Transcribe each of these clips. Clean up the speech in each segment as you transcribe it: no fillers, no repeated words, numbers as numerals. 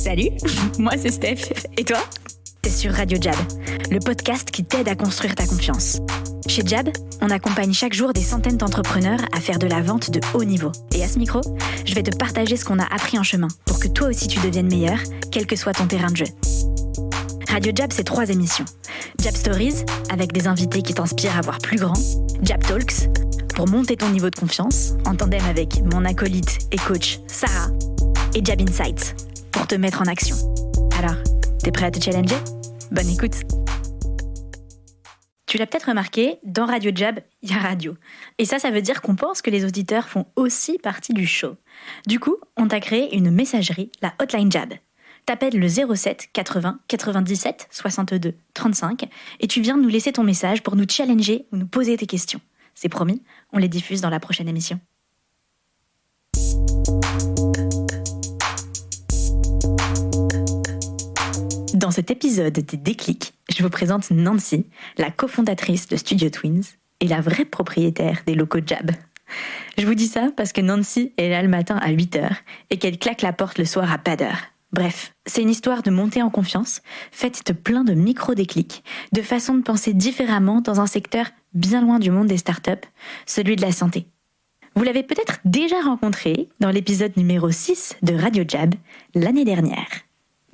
Salut, moi c'est Steph. Et toi ? T'es sur Radio Jab, le podcast qui t'aide à construire ta confiance. Chez Jab, on accompagne chaque jour des centaines d'entrepreneurs à faire de la vente de haut niveau. Et à ce micro, je vais te partager ce qu'on a appris en chemin pour que toi aussi tu deviennes meilleur, quel que soit ton terrain de jeu. Radio Jab, c'est 3 émissions. Jab Stories, avec des invités qui t'inspirent à voir plus grand. Jab Talks, pour monter ton niveau de confiance, en tandem avec mon acolyte et coach Sarah. Et Jab Insights, pour te mettre en action. Alors, t'es prêt à te challenger ? Bonne écoute. Tu l'as peut-être remarqué, dans Radio Jab, il y a radio. Et ça veut dire qu'on pense que les auditeurs font aussi partie du show. Du coup, on t'a créé une messagerie, la Hotline Jab. T'appelles le 07 80 97 62 35 et tu viens nous laisser ton message pour nous challenger ou nous poser tes questions. C'est promis, on les diffuse dans la prochaine émission. Dans cet épisode des Déclics, je vous présente Nancy, la cofondatrice de Studio Twins et la vraie propriétaire des locaux Jab. Je vous dis ça parce que Nancy est là le matin à 8h et qu'elle claque la porte le soir à pas d'heure. Bref, c'est une histoire de montée en confiance, faite de plein de micro-déclics, de façon de penser différemment dans un secteur bien loin du monde des startups, celui de la santé. Vous l'avez peut-être déjà rencontrée dans l'épisode numéro 6 de Radio Jab l'année dernière.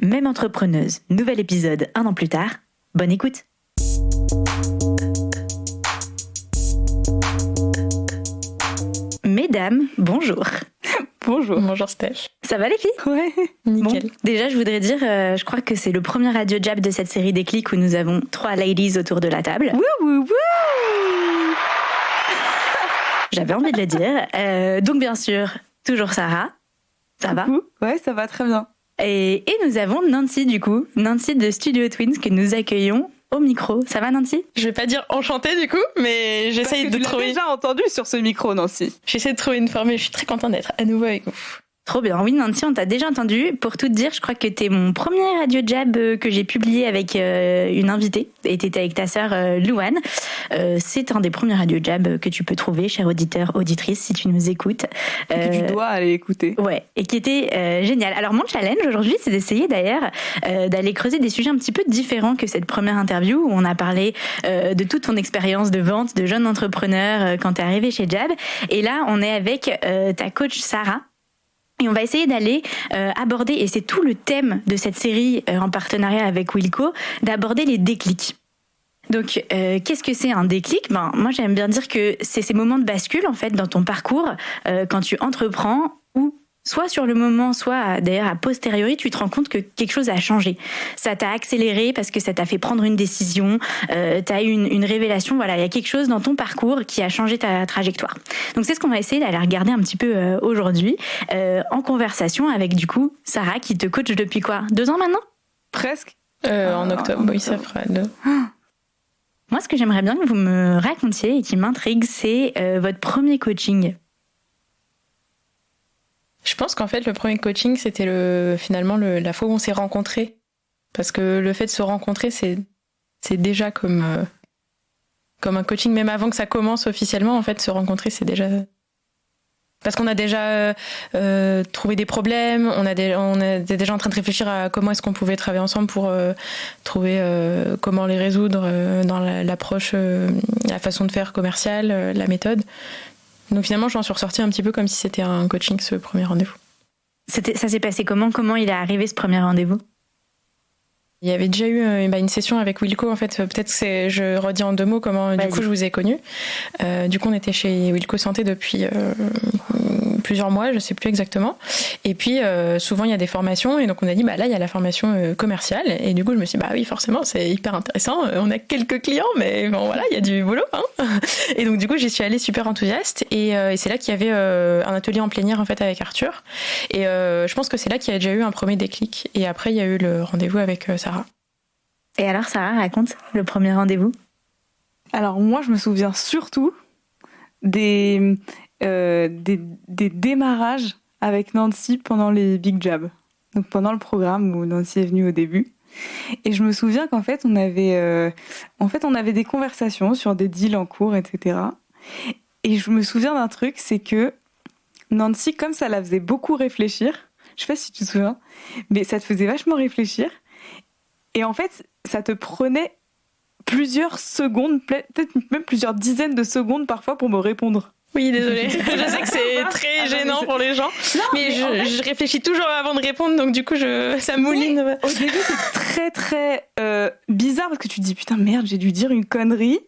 Même entrepreneuse, nouvel épisode 1 an plus tard. Bonne écoute. Mesdames, bonjour. Bonjour Steph. Ça va les filles ? Ouais, nickel. Bon, déjà, je voudrais dire, je crois que c'est le premier Radio Jab de cette série Déclics où nous avons 3 ladies autour de la table. Wouh. J'avais envie de le dire. Donc bien sûr, toujours Sarah. Ça va ? Ouais, ça va très bien. Et nous avons Nancy du coup, Nancy de Studio Twins que nous accueillons au micro. Ça va Nancy ? Je vais pas dire enchantée du coup, mais j'essaye de trouver... Tu l'as déjà entendu sur ce micro, Nancy. J'essaie de trouver une formule, je suis très contente d'être à nouveau avec vous. Trop bien. Oui, Nancy, on t'a déjà entendu. Pour tout te dire, je crois que t'es mon premier Radio Jab que j'ai publié avec une invitée. Et t'étais avec ta sœur Louane. C'est un des premiers Radio Jab que tu peux trouver, cher auditeur, auditrice, si tu nous écoutes. Que tu dois aller écouter. Ouais, et qui était génial. Alors, mon challenge aujourd'hui, c'est d'essayer d'ailleurs d'aller creuser des sujets un petit peu différents que cette première interview où on a parlé de toute ton expérience de vente, de jeune entrepreneur quand t'es arrivé chez Jab. Et là, on est avec ta coach Sarah. Et on va essayer d'aller aborder, et c'est tout le thème de cette série en partenariat avec Wilco, d'aborder les déclics. Donc, qu'est-ce que c'est un déclic ? Moi, j'aime bien dire que c'est ces moments de bascule, en fait, dans ton parcours, quand tu entreprends, ou soit sur le moment, soit d'ailleurs a posteriori, tu te rends compte que quelque chose a changé. Ça t'a accéléré parce que ça t'a fait prendre une décision, t'as eu une révélation, voilà, il y a quelque chose dans ton parcours qui a changé ta trajectoire. Donc c'est ce qu'on va essayer d'aller regarder un petit peu aujourd'hui, en conversation avec du coup Sarah qui te coach depuis quoi ? 2 ans maintenant ? Presque. En octobre, oui, ça fera 2. Moi, ce que j'aimerais bien que vous me racontiez et qui m'intrigue, c'est votre premier coaching. Je pense qu'en fait, le premier coaching, c'était finalement la fois où on s'est rencontrés. Parce que le fait de se rencontrer, c'est déjà comme un coaching. Même avant que ça commence officiellement, en fait, se rencontrer, c'est déjà... Parce qu'on a déjà trouvé des problèmes, on était déjà en train de réfléchir à comment est-ce qu'on pouvait travailler ensemble pour trouver comment les résoudre dans l'approche, la façon de faire commerciale, la méthode. Donc finalement, j'en suis ressortie un petit peu comme si c'était un coaching, ce premier rendez-vous. Ça s'est passé comment ? Comment il est arrivé ce premier rendez-vous ? Il y avait déjà eu une session avec Wilco, en fait. Peut-être que je redis en 2 mots comment du coup je vous ai connus. Du coup, on était chez Wilco Santé depuis plusieurs mois, je sais plus exactement. Et puis souvent il y a des formations et donc on a dit là il y a la formation commerciale et du coup je me suis dit oui forcément c'est hyper intéressant. On a quelques clients mais bon voilà il y a du boulot. Et donc du coup j'y suis allée super enthousiaste et c'est là qu'il y avait un atelier en plénière en fait avec Arthur et je pense que c'est là qu'il y a déjà eu un premier déclic et après il y a eu le rendez-vous avec Sarah. Et alors Sarah, raconte le premier rendez-vous. Alors moi je me souviens surtout des démarrages avec Nancy pendant les Big Jab, donc pendant le programme où Nancy est venue au début. Et je me souviens qu'en fait on avait des conversations sur des deals en cours, etc. Et je me souviens d'un truc, c'est que Nancy, comme ça la faisait beaucoup réfléchir, Je sais pas si tu te souviens, mais ça te faisait vachement réfléchir. Et en fait, ça te prenait plusieurs secondes, peut-être même plusieurs dizaines de secondes parfois pour me répondre. Oui, désolée. Je sais que c'est très gênant pour les gens, mais je réfléchis toujours avant de répondre, donc du coup, ça mouline. Au début, c'est très, très bizarre parce que tu te dis, putain, merde, j'ai dû dire une connerie.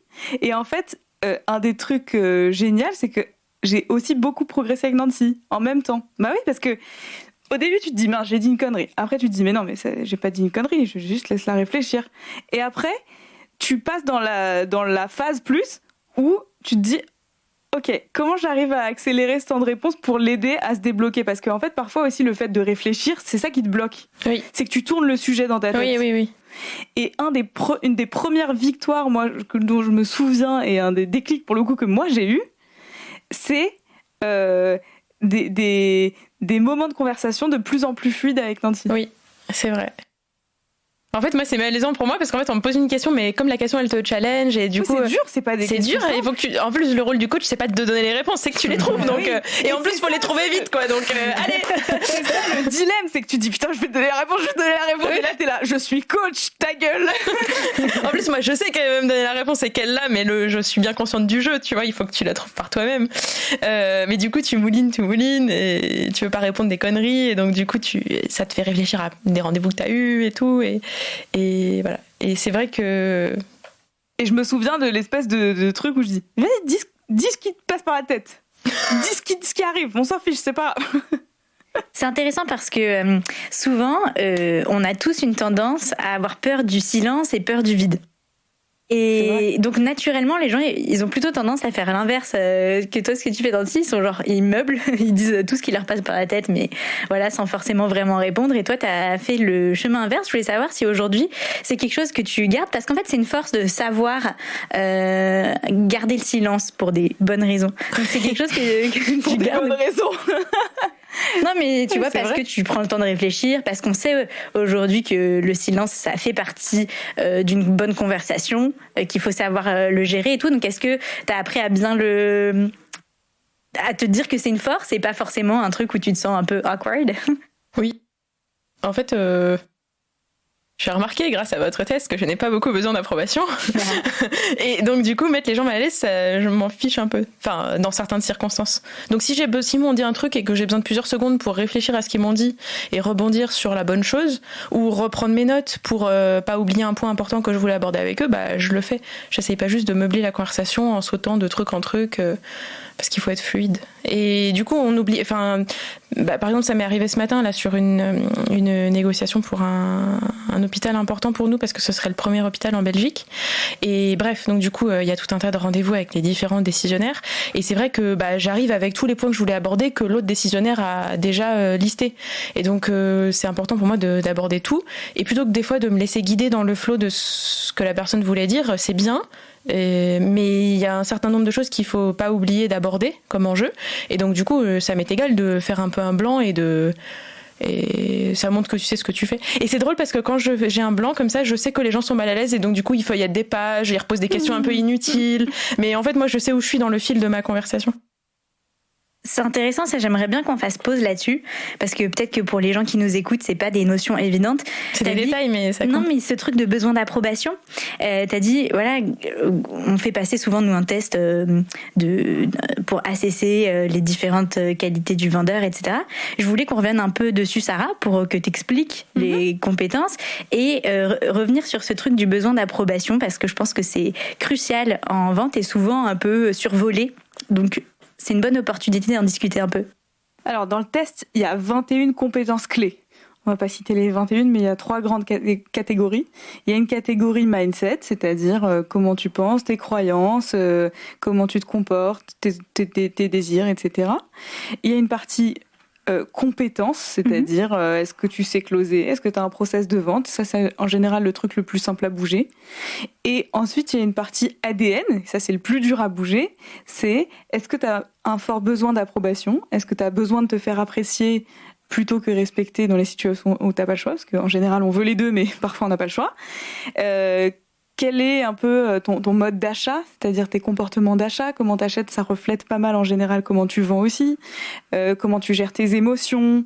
Et en fait, un des trucs géniaux, c'est que j'ai aussi beaucoup progressé avec Nancy en même temps. Bah oui, parce que au début, tu te dis, mince, j'ai dit une connerie. Après, tu te dis, mais non, mais j'ai pas dit une connerie, je juste laisse la réfléchir. Et après, tu passes dans la phase plus où tu te dis, ok, comment j'arrive à accélérer ce temps de réponse pour l'aider à se débloquer? Parce qu'en fait, parfois aussi, le fait de réfléchir, c'est ça qui te bloque. Oui. C'est que tu tournes le sujet dans ta tête. Oui. Et une des premières victoires, moi, dont je me souviens, et un des déclics pour le coup que moi j'ai eu, c'est des moments de conversation de plus en plus fluides avec Nancy. Oui, c'est vrai. En fait, moi, c'est malaisant pour moi parce qu'en fait, on me pose une question, mais comme la question, elle te challenge et du coup, c'est dur, c'est pas des c'est dur. Et il faut que en plus, le rôle du coach, c'est pas de te donner les réponses, c'est que tu les trouves. Donc, et en plus, il faut les trouver vite, quoi. Donc, allez. C'est ça le dilemme, c'est que tu dis putain, je vais te donner la réponse, Et là, t'es là, je suis coach, ta gueule. En plus, moi, je sais qu'elle va me donner la réponse et qu'elle l'a, mais je suis bien consciente du jeu, tu vois. Il faut que tu la trouves par toi-même. Mais du coup, tu moulines et tu veux pas répondre des conneries et donc du coup, ça te fait réfléchir à des rendez-vous que t'as eu et tout et voilà. Et c'est vrai que... Et je me souviens de l'espèce de truc où je dis, vas-y, dis ce qui te passe par la tête. Dis ce qui arrive, on s'en fiche, c'est pas... C'est intéressant parce que souvent, on a tous une tendance à avoir peur du silence et peur du vide. Et donc naturellement, les gens, ils ont plutôt tendance à faire l'inverse que toi, ce que tu fais dans le site. Ils sont genre, ils meublent, ils disent tout ce qui leur passe par la tête, mais voilà, sans forcément vraiment répondre. Et toi, t'as fait le chemin inverse. Je voulais savoir si aujourd'hui, c'est quelque chose que tu gardes, parce qu'en fait, c'est une force de savoir garder le silence pour des bonnes raisons. Donc c'est quelque chose que tu gardes. Pour des bonnes raisons. Non, mais tu vois, parce que tu prends le temps de réfléchir, parce qu'on sait aujourd'hui que le silence, ça fait partie d'une bonne conversation, qu'il faut savoir le gérer et tout. Donc, est-ce que tu as appris à bien à te dire que c'est une force et pas forcément un truc où tu te sens un peu awkward? Oui. En fait, j'ai remarqué, grâce à votre test, que je n'ai pas beaucoup besoin d'approbation. Et donc, du coup, mettre les gens mal à l'aise, je m'en fiche un peu. Enfin, dans certaines circonstances. Donc, si m'ont dit un truc et que j'ai besoin de plusieurs secondes pour réfléchir à ce qu'ils m'ont dit et rebondir sur la bonne chose, ou reprendre mes notes pour pas oublier un point important que je voulais aborder avec eux, bah, je le fais. J'essaye pas juste de meubler la conversation en sautant de truc en truc, parce qu'il faut être fluide. Et du coup, on oublie, par exemple, ça m'est arrivé ce matin, là, sur une négociation pour un hôpital important pour nous, parce que ce serait le premier hôpital en Belgique. Et bref, donc du coup, il y a tout un tas de rendez-vous avec les différents décisionnaires. Et c'est vrai que j'arrive avec tous les points que je voulais aborder, que l'autre décisionnaire a déjà listé. Et donc, c'est important pour moi d'aborder tout. Et plutôt que des fois de me laisser guider dans le flot de ce que la personne voulait dire, c'est bien. Mais il y a un certain nombre de choses qu'il faut pas oublier d'aborder comme enjeu. Et donc, du coup, ça m'est égal de faire un peu un blanc et ça montre que tu sais ce que tu fais. Et c'est drôle parce que quand j'ai un blanc comme ça, je sais que les gens sont mal à l'aise et donc du coup ils feuillettent des pages, ils reposent des questions un peu inutiles. Mais en fait, moi je sais où je suis dans le fil de ma conversation. C'est intéressant, ça, j'aimerais bien qu'on fasse pause là-dessus, parce que peut-être que pour les gens qui nous écoupent, c'est pas des notions évidentes. C'est des détails, mais ça compte. Non, mais ce truc de besoin d'approbation, t'as dit, voilà, on fait passer souvent, nous, un test pour assesser les différentes qualités du vendeur, etc. Je voulais qu'on revienne un peu dessus, Sarah, pour que t'expliques les compétences et revenir sur ce truc du besoin d'approbation, parce que je pense que c'est crucial en vente et souvent un peu survolé. Donc, c'est une bonne opportunité d'en discuter un peu. Alors, dans le test, il y a 21 compétences clés. On va pas citer les 21, mais il y a 3 grandes catégories. Il y a une catégorie mindset, c'est-à-dire comment tu penses, tes croyances, comment tu te comportes, tes désirs, etc. Il y a une partie compétences, c'est-à-dire est-ce que tu sais closer, est-ce que tu as un process de vente, ça c'est en général le truc le plus simple à bouger. Et ensuite il y a une partie ADN, ça c'est le plus dur à bouger, c'est est-ce que tu as un fort besoin d'approbation, est-ce que tu as besoin de te faire apprécier plutôt que respecter dans les situations où tu n'as pas le choix, parce qu'en général on veut les deux mais parfois on n'a pas le choix. Quel est un peu ton mode d'achat, c'est-à-dire tes comportements d'achat, comment t'achètes, ça reflète pas mal en général comment tu vends aussi, comment tu gères tes émotions,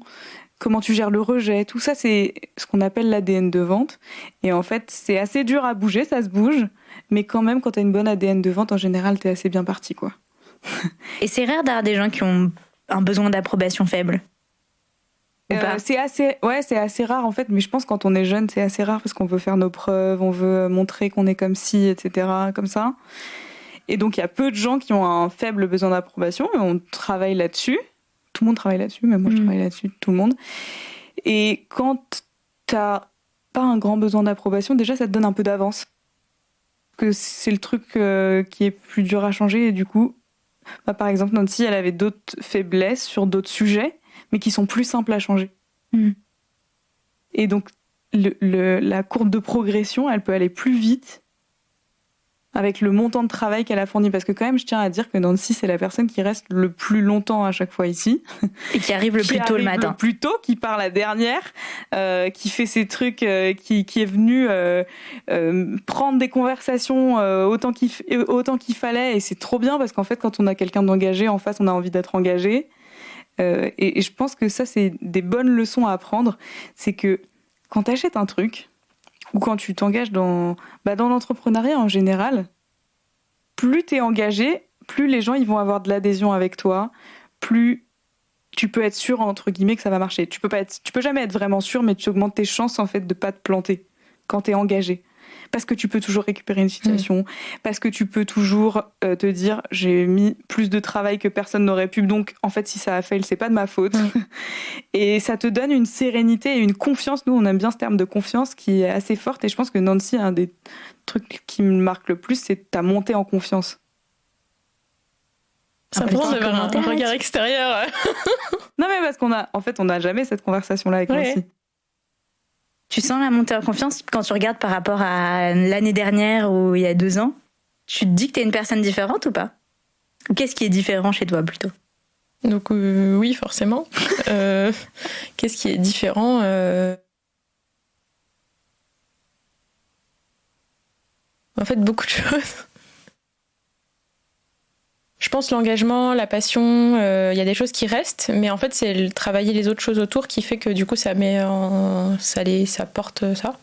comment tu gères le rejet, tout ça, c'est ce qu'on appelle l'ADN de vente. Et en fait, c'est assez dur à bouger, ça se bouge, mais quand même, quand tu as une bonne ADN de vente, en général, tu es assez bien parti, quoi. Et c'est rare d'avoir des gens qui ont un besoin d'approbation faible. C'est assez rare en fait, mais je pense que quand on est jeune, c'est assez rare parce qu'on veut faire nos preuves, on veut montrer qu'on est comme ci, etc., comme ça. Et donc, il y a peu de gens qui ont un faible besoin d'approbation, et on travaille là-dessus. Tout le monde travaille là-dessus, même moi je travaille là-dessus, tout le monde. Et quand t'as pas un grand besoin d'approbation, déjà ça te donne un peu d'avance. Que c'est le truc qui est plus dur à changer, et du coup, par exemple, Nancy, elle avait d'autres faiblesses sur d'autres sujets, mais qui sont plus simples à changer. Et donc, la courbe de progression, elle peut aller plus vite avec le montant de travail qu'elle a fourni. Parce que quand même, je tiens à dire que Nancy, c'est la personne qui reste le plus longtemps à chaque fois ici. Et qui arrive le plus tôt le matin. Le plus tôt, qui part la dernière, qui fait ses trucs, qui est venue prendre des conversations autant qu'il fallait. Et c'est trop bien parce qu'en fait, quand on a quelqu'un d'engagé en face, on a envie d'être engagé. Et je pense que ça, c'est des bonnes leçons à apprendre. C'est que quand tu achètes un truc, ou quand tu t'engages dans l'entrepreneuriat en général, plus tu es engagé, plus les gens ils vont avoir de l'adhésion avec toi, plus tu peux être sûr, entre guillemets, que ça va marcher. Tu peux jamais être vraiment sûr, mais tu augmentes tes chances en fait de pas te planter quand tu es engagé. Parce que tu peux toujours récupérer une situation, parce que tu peux toujours te dire j'ai mis plus de travail que personne n'aurait pu, donc en fait si ça a fail, c'est pas de ma faute. Et ça te donne une sérénité et une confiance. Nous on aime bien ce terme de confiance qui est assez forte, et je pense que Nancy, un des trucs qui me marque le plus, c'est ta montée en confiance. C'est important d'avoir un regard extérieur. Non mais parce on n'a jamais cette conversation là avec Nancy. Tu sens la montée en confiance quand tu regardes par rapport à l'année dernière ou il y a 2 ans? Tu te dis que t'es une personne différente ou pas? Ou qu'est-ce qui est différent chez toi plutôt? Donc oui, forcément. Qu'est-ce qui est différent? En fait, beaucoup de choses. Je pense l'engagement, la passion, y a des choses qui restent, mais en fait c'est travailler les autres choses autour qui fait que du coup ça porte ça.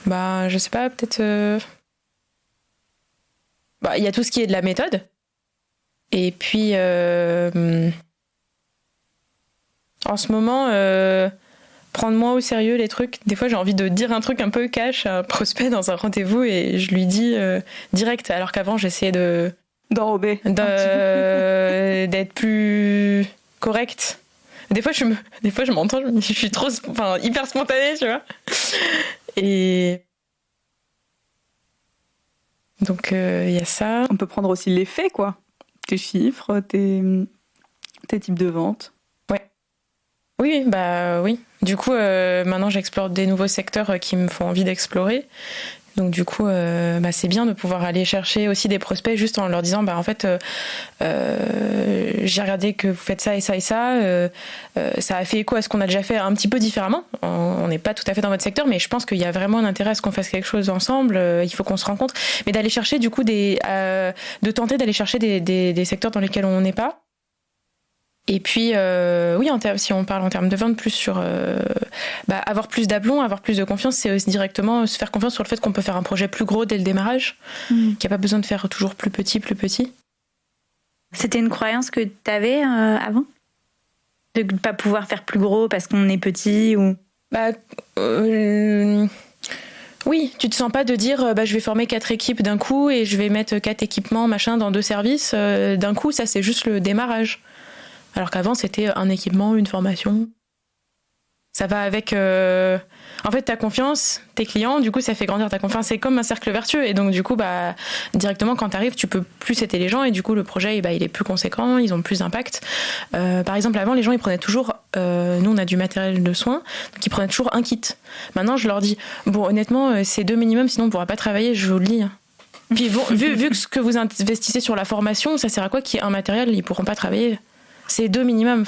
Je sais pas, peut-être. Y a tout ce qui est de la méthode, et puis en ce moment. Prendre moins au sérieux les trucs. Des fois, j'ai envie de dire un truc un peu cash à un prospect dans un rendez-vous et je lui dis direct, alors qu'avant, j'essayais d'enrober, d'être plus correcte. Des fois, je m'entends, je suis trop, hyper spontanée, tu vois. Et donc, il y a ça. On peut prendre aussi les faits, quoi. Tes chiffres, tes types de vente. Oui, oui. Du coup, maintenant, j'explore des nouveaux secteurs qui me font envie d'explorer. Donc, du coup, c'est bien de pouvoir aller chercher aussi des prospects juste en leur disant, en fait, j'ai regardé que vous faites ça et ça et ça. Ça a fait écho à ce qu'on a déjà fait un petit peu différemment. On n'est pas tout à fait dans votre secteur, mais je pense qu'il y a vraiment un intérêt à ce qu'on fasse quelque chose ensemble. Il faut qu'on se rencontre. Mais d'aller chercher, du coup, de tenter d'aller chercher des secteurs dans lesquels on n'est pas. Et puis, oui, si on parle en termes de vente, plus sur avoir plus d'aplomb, avoir plus de confiance, c'est aussi directement se faire confiance sur le fait qu'on peut faire un projet plus gros dès le démarrage, qu'il n'y a pas besoin de faire toujours plus petit. C'était une croyance que tu avais avant? De ne pas pouvoir faire plus gros parce qu'on est petit ou... Oui, tu te sens pas de dire je vais former 4 équipes d'un coup et je vais mettre 4 équipements dans 2 services d'un coup, ça c'est juste le démarrage. Alors qu'avant, c'était un équipement, une formation. Ça va avec... En fait, ta confiance, tes clients, du coup, ça fait grandir ta confiance. C'est comme un cercle vertueux. Et donc, du coup, directement, quand tu arrives, tu peux plus aider les gens. Et du coup, le projet, il est plus conséquent. Ils ont plus d'impact. Par exemple, avant, les gens, ils prenaient toujours... nous, on a du matériel de soins. Donc, ils prenaient toujours un kit. Maintenant, je leur dis, honnêtement, c'est 2 minimum, sinon on ne pourra pas travailler. Je vous le dis. Puis, vu que ce que vous investissez sur la formation, ça sert à quoi qu'il y ait un matériel? Ils ne pourront pas travailler. C'est 2 minimum,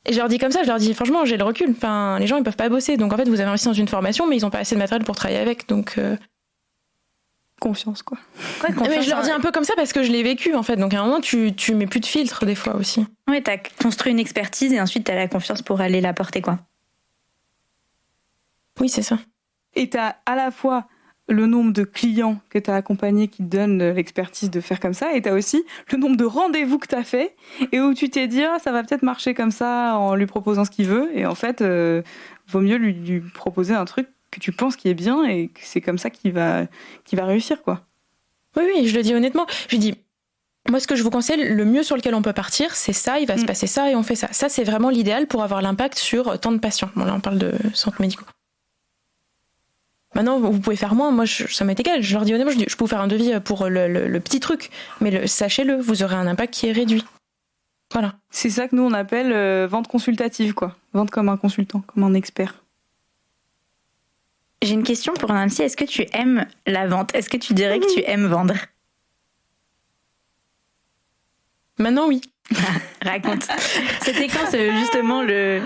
Et je leur dis comme ça, je leur dis franchement, j'ai le recul. Les gens, ils peuvent pas bosser. Donc en fait, vous avez investi dans une formation, mais ils ont pas assez de matériel pour travailler avec. Donc confiance, quoi. Ouais, mais je leur dis un peu comme ça parce que je l'ai vécu, en fait. Donc, à un moment, tu mets plus de filtre, des fois, aussi. Ouais, t'as construit une expertise et ensuite t'as la confiance pour aller la porter, quoi. Oui, c'est ça. Et t'as à la fois le nombre de clients que t'as accompagnés qui te donnent l'expertise de faire comme ça, et t'as aussi le nombre de rendez-vous que t'as fait et où tu t'es dit ça va peut-être marcher comme ça en lui proposant ce qu'il veut, et en fait vaut mieux lui proposer un truc que tu penses qui est bien et que c'est comme ça qu'il va réussir, quoi. Oui, je le dis honnêtement. Je lui dis, moi, ce que je vous conseille, le mieux sur lequel on peut partir, c'est ça, il va se passer ça et on fait ça. Ça, c'est vraiment l'idéal pour avoir l'impact sur tant de patients. Bon, là, on parle de centres médicaux. Maintenant, vous pouvez faire moins. Moi, ça m'est égal. Je leur dis honnêtement, je peux vous faire un devis pour le petit truc. Mais sachez-le, vous aurez un impact qui est réduit. Voilà. C'est ça que nous, on appelle vente consultative, quoi. Vente comme un consultant, comme un expert. J'ai une question pour Nancy. Est-ce que tu aimes la vente ? Est-ce que tu dirais que tu aimes vendre ? Maintenant, oui. Raconte. C'était quand justement le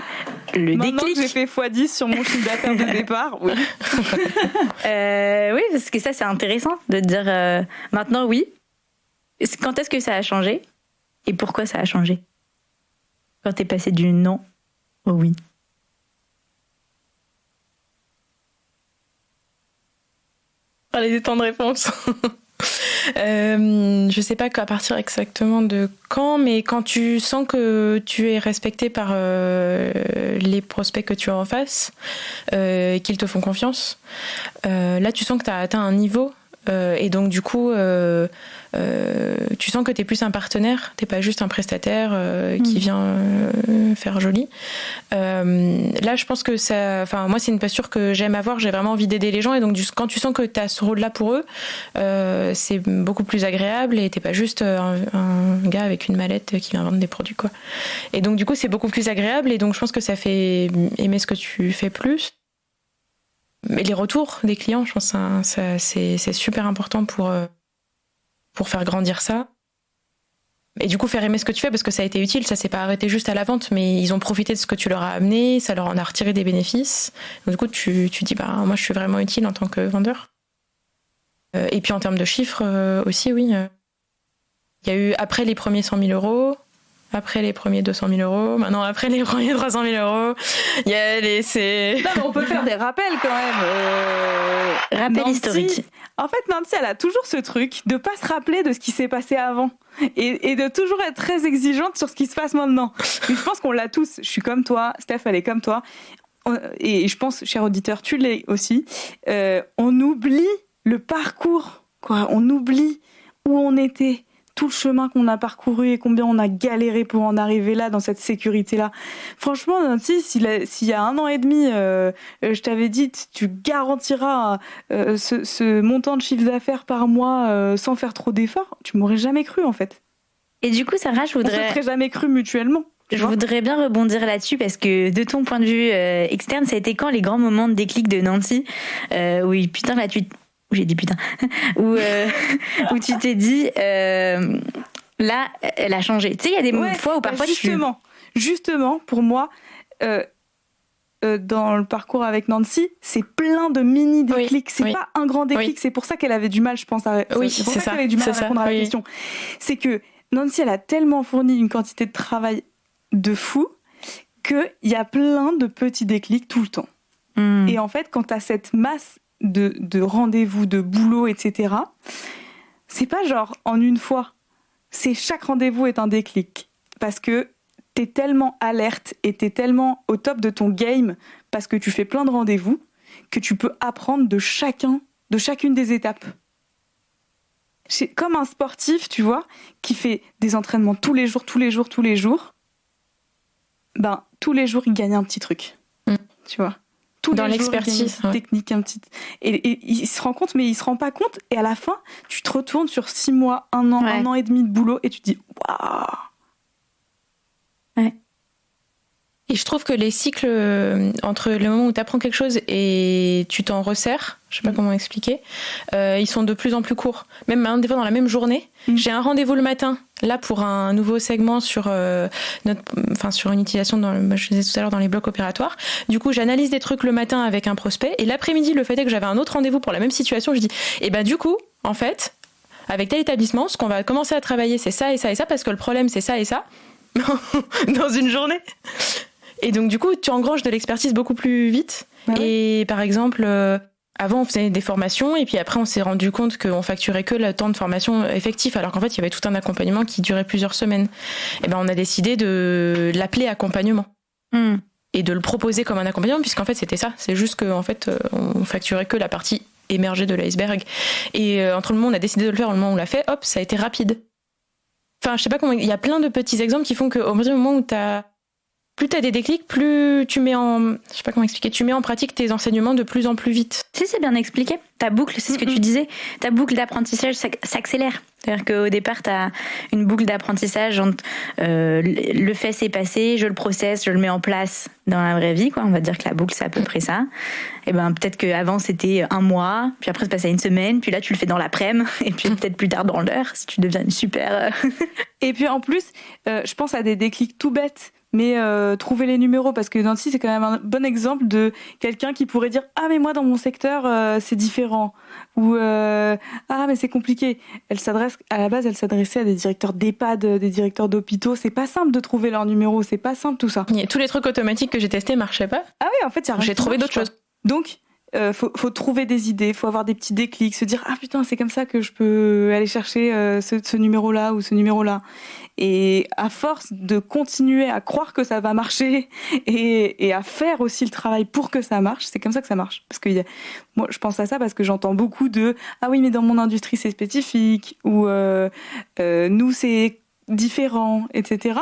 Maintenant déclic ? que j'ai fait x10 sur mon chiffre d'affaires de départ, oui. Oui, parce que ça, c'est intéressant de dire maintenant oui. Quand est-ce que ça a changé ? Et pourquoi ça a changé ? Quand t'es passé du non au oui. Allez, des temps de réponse. Je sais pas à partir exactement de quand, mais quand tu sens que tu es respecté par les prospects que tu as en face, qu'ils te font confiance, là tu sens que tu as atteint un niveau, et donc du coup tu sens que tu es plus un partenaire, t'es pas juste un prestataire qui vient faire joli. Là je pense que ça, enfin moi c'est une posture que j'aime avoir, j'ai vraiment envie d'aider les gens, et donc quand tu sens que tu as ce rôle là pour eux, c'est beaucoup plus agréable et t'es pas juste un gars avec une mallette qui vient vendre des produits, quoi. Et donc du coup c'est beaucoup plus agréable, et donc je pense que ça fait aimer ce que tu fais plus. Mais les retours des clients, je pense que c'est super important pour faire grandir ça. Et du coup, faire aimer ce que tu fais, parce que ça a été utile, ça s'est pas arrêté juste à la vente, mais ils ont profité de ce que tu leur as amené, ça leur en a retiré des bénéfices. Donc, du coup, tu dis, moi, je suis vraiment utile en tant que vendeur. Et puis, en termes de chiffres aussi, oui. Il y a eu, après les premiers 100 000 euros, après les premiers 200 000 euros, maintenant après les premiers 300 000 euros, il y a les... Non, mais on peut faire des rappels quand même. Rappel historique. En fait, Nancy, elle a toujours ce truc de pas se rappeler de ce qui s'est passé avant et de toujours être très exigeante sur ce qui se passe maintenant. Mais je pense qu'on l'a tous. Je suis comme toi, Steph, elle est comme toi. Et je pense, cher auditeur, tu l'es aussi. On oublie le parcours, quoi. On oublie où on était, tout le chemin qu'on a parcouru et combien on a galéré pour en arriver là, dans cette sécurité-là. Franchement, Nancy, s'il y a 1 an et demi, je t'avais dit, tu garantiras ce montant de chiffre d'affaires par mois sans faire trop d'efforts, tu m'aurais jamais cru, en fait. Et du coup, Sarah, On se serait jamais cru mutuellement. Je voudrais bien rebondir là-dessus, parce que de ton point de vue externe, ça a été quand les grands moments de déclic de Nancy oui, putain, là, j'ai dit putain, où tu t'es dit, là, elle a changé. Tu sais, il y a des fois où parfois Justement, pour moi, dans le parcours avec Nancy, c'est plein de mini déclics. C'est pas un grand déclic. C'est pour ça qu'elle avait du mal, je pense, à répondre à la question. C'est que Nancy, elle a tellement fourni une quantité de travail de fou qu'il y a plein de petits déclics tout le temps. Et en fait, quand tu as cette masse de rendez-vous, de boulot, etc., c'est pas genre en une fois. C'est chaque rendez-vous est un déclic. Parce que t'es tellement alerte et t'es tellement au top de ton game, parce que tu fais plein de rendez-vous, que tu peux apprendre de chacune des étapes. C'est comme un sportif, tu vois, qui fait des entraînements tous les jours. Ben, tous les jours, il gagne un petit truc. Tu vois. Dans l'expertise, technique, et il se rend compte, mais il se rend pas compte, et à la fin tu te retournes sur 6 mois, 1 an, 1 an et demi de boulot, et tu te dis waouh. Et je trouve que les cycles entre le moment où tu apprends quelque chose et tu t'en resserres, je sais pas comment expliquer, ils sont de plus en plus courts. Même des fois dans la même journée, j'ai un rendez-vous le matin, là pour un nouveau segment sur sur une utilisation je disais tout à l'heure dans les blocs opératoires. Du coup, j'analyse des trucs le matin avec un prospect, et l'après-midi, le fait est que j'avais un autre rendez-vous pour la même situation, je dis du coup, en fait, avec tel établissement, ce qu'on va commencer à travailler, c'est ça et ça et ça, parce que le problème, c'est ça et ça, dans une journée. Et donc, du coup, tu engranges de l'expertise beaucoup plus vite. Ah oui. Et par exemple, avant, on faisait des formations, et puis après, on s'est rendu compte qu'on facturait que le temps de formation effectif, alors qu'en fait, il y avait tout un accompagnement qui durait plusieurs semaines. Et ben, on a décidé de l'appeler accompagnement. Et de le proposer comme un accompagnement, puisqu'en fait, c'était ça. C'est juste qu'en fait, on facturait que la partie émergée de l'iceberg. Et entre le moment où on a décidé de le faire et le moment où on l'a fait, hop, ça a été rapide. Enfin, je sais pas comment. Il y a plein de petits exemples qui font qu'au moment où plus t'as des déclics, plus tu mets je sais pas comment expliquer, tu mets en pratique tes enseignements de plus en plus vite. Si, c'est bien expliqué. Ta boucle, c'est ce que tu disais, ta boucle d'apprentissage s'accélère. C'est-à-dire qu'au départ, t'as une boucle d'apprentissage entre le fait c'est passé, je le processe, je le mets en place dans la vraie vie, quoi. On va dire que la boucle, c'est à peu près ça. Et ben, peut-être qu'avant, c'était 1 mois, puis après, c'est passé à 1 semaine, puis là, tu le fais dans l'après-midi, et puis peut-être plus tard dans l'heure, si tu deviens une super... Et puis en plus, je pense à des déclics tout bêtes. Mais trouver les numéros, parce que Nancy, c'est quand même un bon exemple de quelqu'un qui pourrait dire « Ah, mais moi, dans mon secteur, c'est différent. » Ou « Ah, mais c'est compliqué. » À la base, elle s'adressait à des directeurs d'EHPAD, des directeurs d'hôpitaux. C'est pas simple de trouver leurs numéros, c'est pas simple tout ça. Tous les trucs automatiques que j'ai testés marchaient pas. Ah oui, en fait, j'ai trouvé d'autres choses. Donc, faut trouver des idées, faut avoir des petits déclics, se dire « Ah putain, c'est comme ça que je peux aller chercher ce numéro-là ou ce numéro-là. » Et à force de continuer à croire que ça va marcher et à faire aussi le travail pour que ça marche, c'est comme ça que ça marche. Parce que moi, je pense à ça parce que j'entends beaucoup de « Ah oui, mais dans mon industrie, c'est spécifique » ou nous, c'est différent, etc.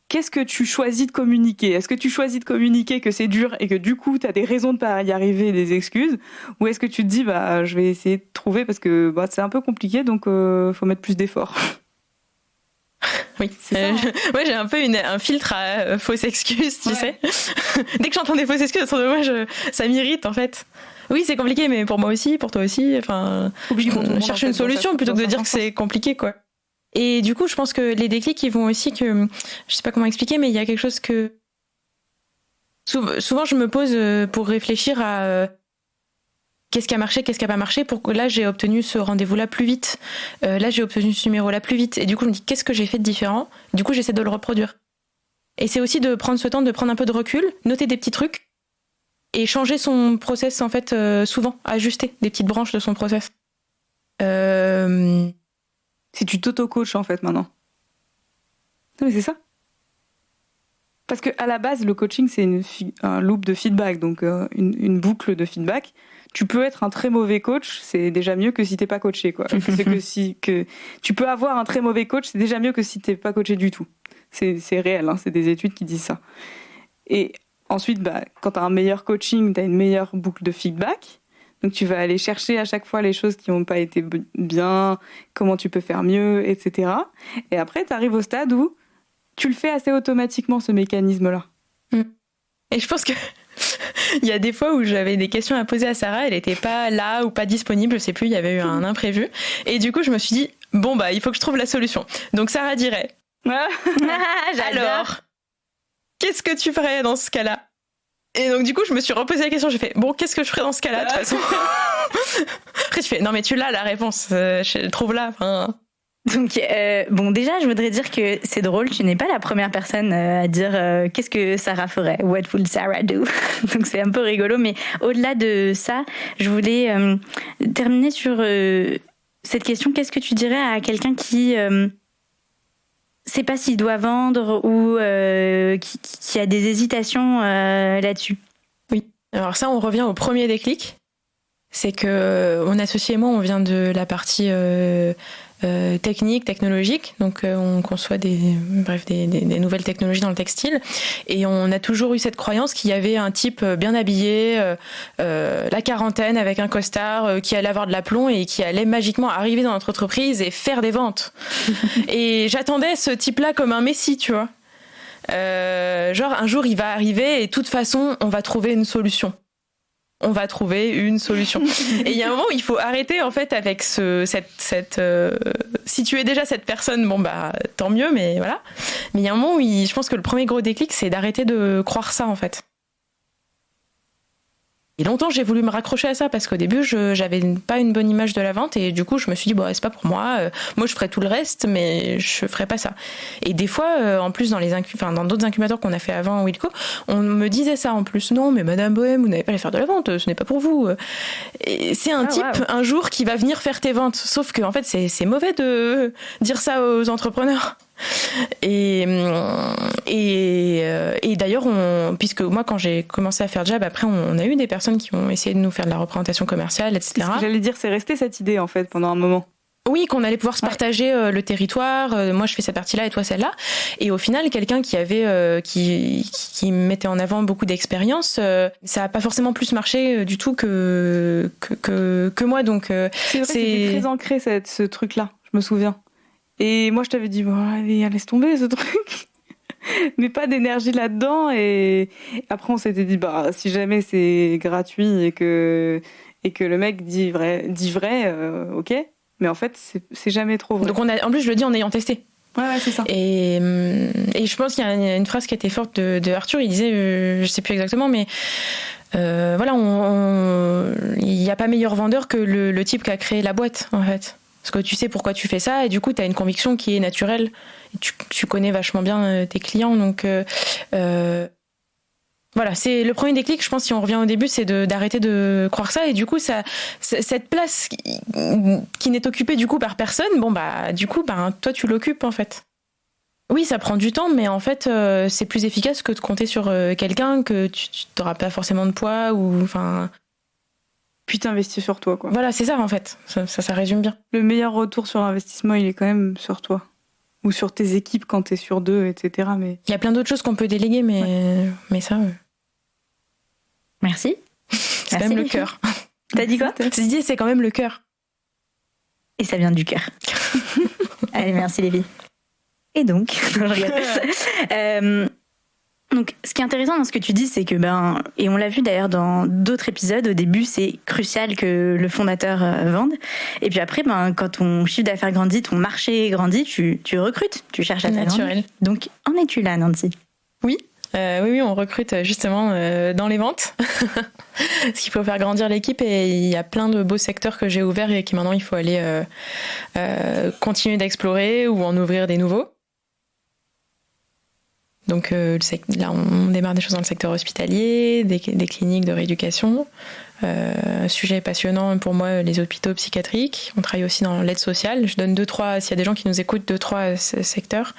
Qu'est-ce que tu choisis de communiquer ? Est-ce que tu choisis de communiquer que c'est dur et que du coup, tu as des raisons de pas y arriver, des excuses ? Ou est-ce que tu te dis, je vais essayer de trouver parce que c'est un peu compliqué, donc faut mettre plus d'efforts ? Oui, moi j'ai un peu un filtre à fausses excuses, tu sais. Dès que j'entends des fausses excuses autour de moi, ça m'irrite en fait. Oui, c'est compliqué, mais pour moi aussi, pour toi aussi. Enfin, cherche une solution plutôt que de dire que c'est compliqué, quoi. Et du coup, je pense que les déclics, ils vont aussi que, je sais pas comment expliquer, mais il y a quelque chose que souvent je me pose pour réfléchir à qu'est-ce qui a marché, qu'est-ce qui a pas marché, pour que là j'ai obtenu ce rendez-vous-là plus vite, là j'ai obtenu ce numéro-là plus vite, et du coup je me dis qu'est-ce que j'ai fait de différent, du coup j'essaie de le reproduire. Et c'est aussi de prendre ce temps, de prendre un peu de recul, noter des petits trucs, et changer son process en fait souvent, ajuster des petites branches de son process. Si tu t'auto-coaches en fait maintenant. Non mais c'est ça. Parce que à la base le coaching c'est un loop de feedback, donc une boucle de feedback. Tu peux être un très mauvais coach, c'est déjà mieux que si t'es pas coaché, quoi. C'est que tu peux avoir un très mauvais coach, c'est déjà mieux que si t'es pas coaché du tout. C'est réel, hein, c'est des études qui disent ça. Et ensuite, quand t'as un meilleur coaching, t'as une meilleure boucle de feedback. Donc tu vas aller chercher à chaque fois les choses qui n'ont pas été bien, comment tu peux faire mieux, etc. Et après, t'arrives au stade où tu le fais assez automatiquement, ce mécanisme-là. Et je pense que il y a des fois où j'avais des questions à poser à Sarah, elle était pas là ou pas disponible, je sais plus, il y avait eu un imprévu. Et du coup, je me suis dit, il faut que je trouve la solution. Donc Sarah dirait, alors, qu'est-ce que tu ferais dans ce cas-là ? Et donc du coup, je me suis reposé la question, j'ai fait, qu'est-ce que je ferais dans ce cas-là, de toute façon ? Après, tu fais, non mais tu l'as la réponse, je trouve là, enfin... Donc, déjà, je voudrais dire que c'est drôle, tu n'es pas la première personne à dire qu'est-ce que Sarah ferait, what would Sarah do. Donc c'est un peu rigolo, mais au-delà de ça, je voulais terminer sur cette question, qu'est-ce que tu dirais à quelqu'un qui sait pas s'il doit vendre ou qui a des hésitations là-dessus? Oui, alors ça, on revient au premier déclic, c'est que mon associé et moi, on vient de la partie... technique, technologique, donc on conçoit des nouvelles technologies dans le textile, et on a toujours eu cette croyance qu'il y avait un type bien habillé, la quarantaine avec un costard, qui allait avoir de l'aplomb et qui allait magiquement arriver dans notre entreprise et faire des ventes. Et j'attendais ce type-là comme un messie, tu vois. Genre un jour il va arriver et de toute façon on va trouver une solution. On va trouver une solution. Et il y a un moment où il faut arrêter en fait avec si tu es déjà cette personne, tant mieux, mais voilà. Mais il y a un moment où je pense que le premier gros déclic, c'est d'arrêter de croire ça en fait. Et longtemps, j'ai voulu me raccrocher à ça parce qu'au début, j'avais pas une bonne image de la vente et du coup, je me suis dit, bon, c'est pas pour moi. Moi, je ferai tout le reste, mais je ferai pas ça. Et des fois, en plus, dans d'autres incubateurs qu'on a fait avant Wilco, on me disait ça en plus. Non, mais Madame Bohème, vous n'avez pas à faire de la vente, ce n'est pas pour vous. Et c'est un type, un jour, qui va venir faire tes ventes. Sauf que, en fait, c'est mauvais de dire ça aux entrepreneurs. Et d'ailleurs, puisque moi, quand j'ai commencé à faire Jab, après, on a eu des personnes qui ont essayé de nous faire de la représentation commerciale, etc. C'est ce que j'allais dire, c'est resté cette idée, en fait, pendant un moment. Oui, qu'on allait pouvoir se partager le territoire. Moi, je fais cette partie-là et toi celle-là. Et au final, quelqu'un qui avait qui mettait en avant beaucoup d'expérience, ça a pas forcément plus marché du tout que moi. Donc c'est vrai, c'était très ancré ce truc-là. Je me souviens. Et moi, je t'avais dit, allez, laisse tomber ce truc. Mais pas d'énergie là-dedans. Et après, on s'était dit, si jamais c'est gratuit et que le mec dit vrai, ok. Mais en fait, c'est jamais trop vrai. Donc en plus, je le dis en ayant testé. Ouais, c'est ça. Et je pense qu'il y a une phrase qui était forte de Arthur. Il disait, je sais plus exactement, mais voilà, il n'y a pas meilleur vendeur que le type qui a créé la boîte, en fait. Parce que tu sais pourquoi tu fais ça et du coup, tu as une conviction qui est naturelle. Et tu connais vachement bien tes clients. Donc voilà, c'est le premier déclic, je pense, si on revient au début, c'est d'arrêter de croire ça. Et du coup, cette place qui n'est occupée du coup par personne, du coup, toi, tu l'occupes en fait. Oui, ça prend du temps, mais en fait, c'est plus efficace que de compter sur quelqu'un que tu n'auras pas forcément de poids ou enfin. Puis t'investis sur toi, quoi. Voilà, c'est ça en fait. Ça résume bien. Le meilleur retour sur investissement, il est quand même sur toi. Ou sur tes équipes quand t'es sur deux, etc. Mais il y a plein d'autres choses qu'on peut déléguer, mais ça. Merci. C'est quand même le cœur. T'as dit quoi? C'est quand même le cœur. Et ça vient du cœur. Allez, merci Lévi. Et donc, je regarde. Donc, ce qui est intéressant dans ce que tu dis, c'est que, et on l'a vu d'ailleurs dans d'autres épisodes, au début, c'est crucial que le fondateur vende. Et puis après, quand ton chiffre d'affaires grandit, ton marché grandit, tu recrutes, tu cherches à t'agrandir. Donc, en es-tu là, Nancy? Oui. Oui, on recrute justement dans les ventes, ce qu'il faut faire grandir l'équipe et il y a plein de beaux secteurs que j'ai ouverts et qui maintenant il faut aller continuer d'explorer ou en ouvrir des nouveaux. Donc là, on démarre des choses dans le secteur hospitalier, des cliniques de rééducation. Sujet passionnant pour moi, les hôpitaux psychiatriques. On travaille aussi dans l'aide sociale. Je donne 2-3, s'il y a des gens qui nous écoutent, 2-3 secteurs.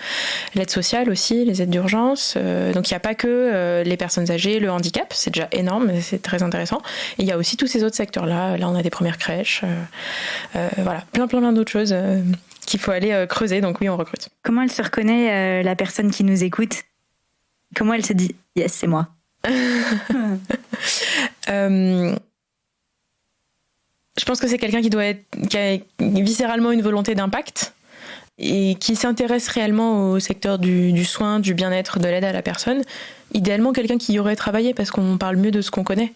L'aide sociale aussi, les aides d'urgence. Donc il n'y a pas que les personnes âgées, le handicap, c'est déjà énorme, c'est très intéressant. Et il y a aussi tous ces autres secteurs-là. Là, on a des premières crèches. Voilà, plein d'autres choses qu'il faut aller creuser. Donc oui, on recrute. Comment elle se reconnaît, la personne qui nous écoute? Comment elle se dit « Yes, c'est moi » Je pense que c'est quelqu'un qui a viscéralement une volonté d'impact et qui s'intéresse réellement au secteur du soin, du bien-être, de l'aide à la personne. Idéalement, quelqu'un qui y aurait travaillé parce qu'on parle mieux de ce qu'on connaît.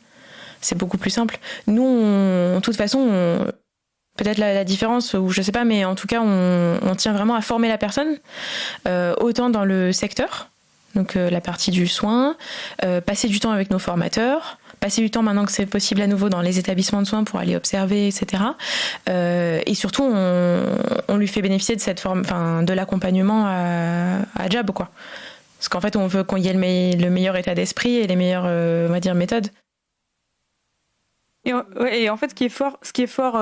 C'est beaucoup plus simple. Nous, de toute façon, peut-être la différence, ou je sais pas, mais en tout cas, on tient vraiment à former la personne, autant dans le secteur, donc la partie du soin, passer du temps avec nos formateurs, passer du temps maintenant que c'est possible à nouveau dans les établissements de soins pour aller observer, etc. Et surtout, on lui fait bénéficier de cette forme, de l'accompagnement à Jab, quoi. Parce qu'en fait, on veut qu'il y ait le meilleur état d'esprit et les meilleures, on va dire, méthodes. Et en fait, ce qui est fort,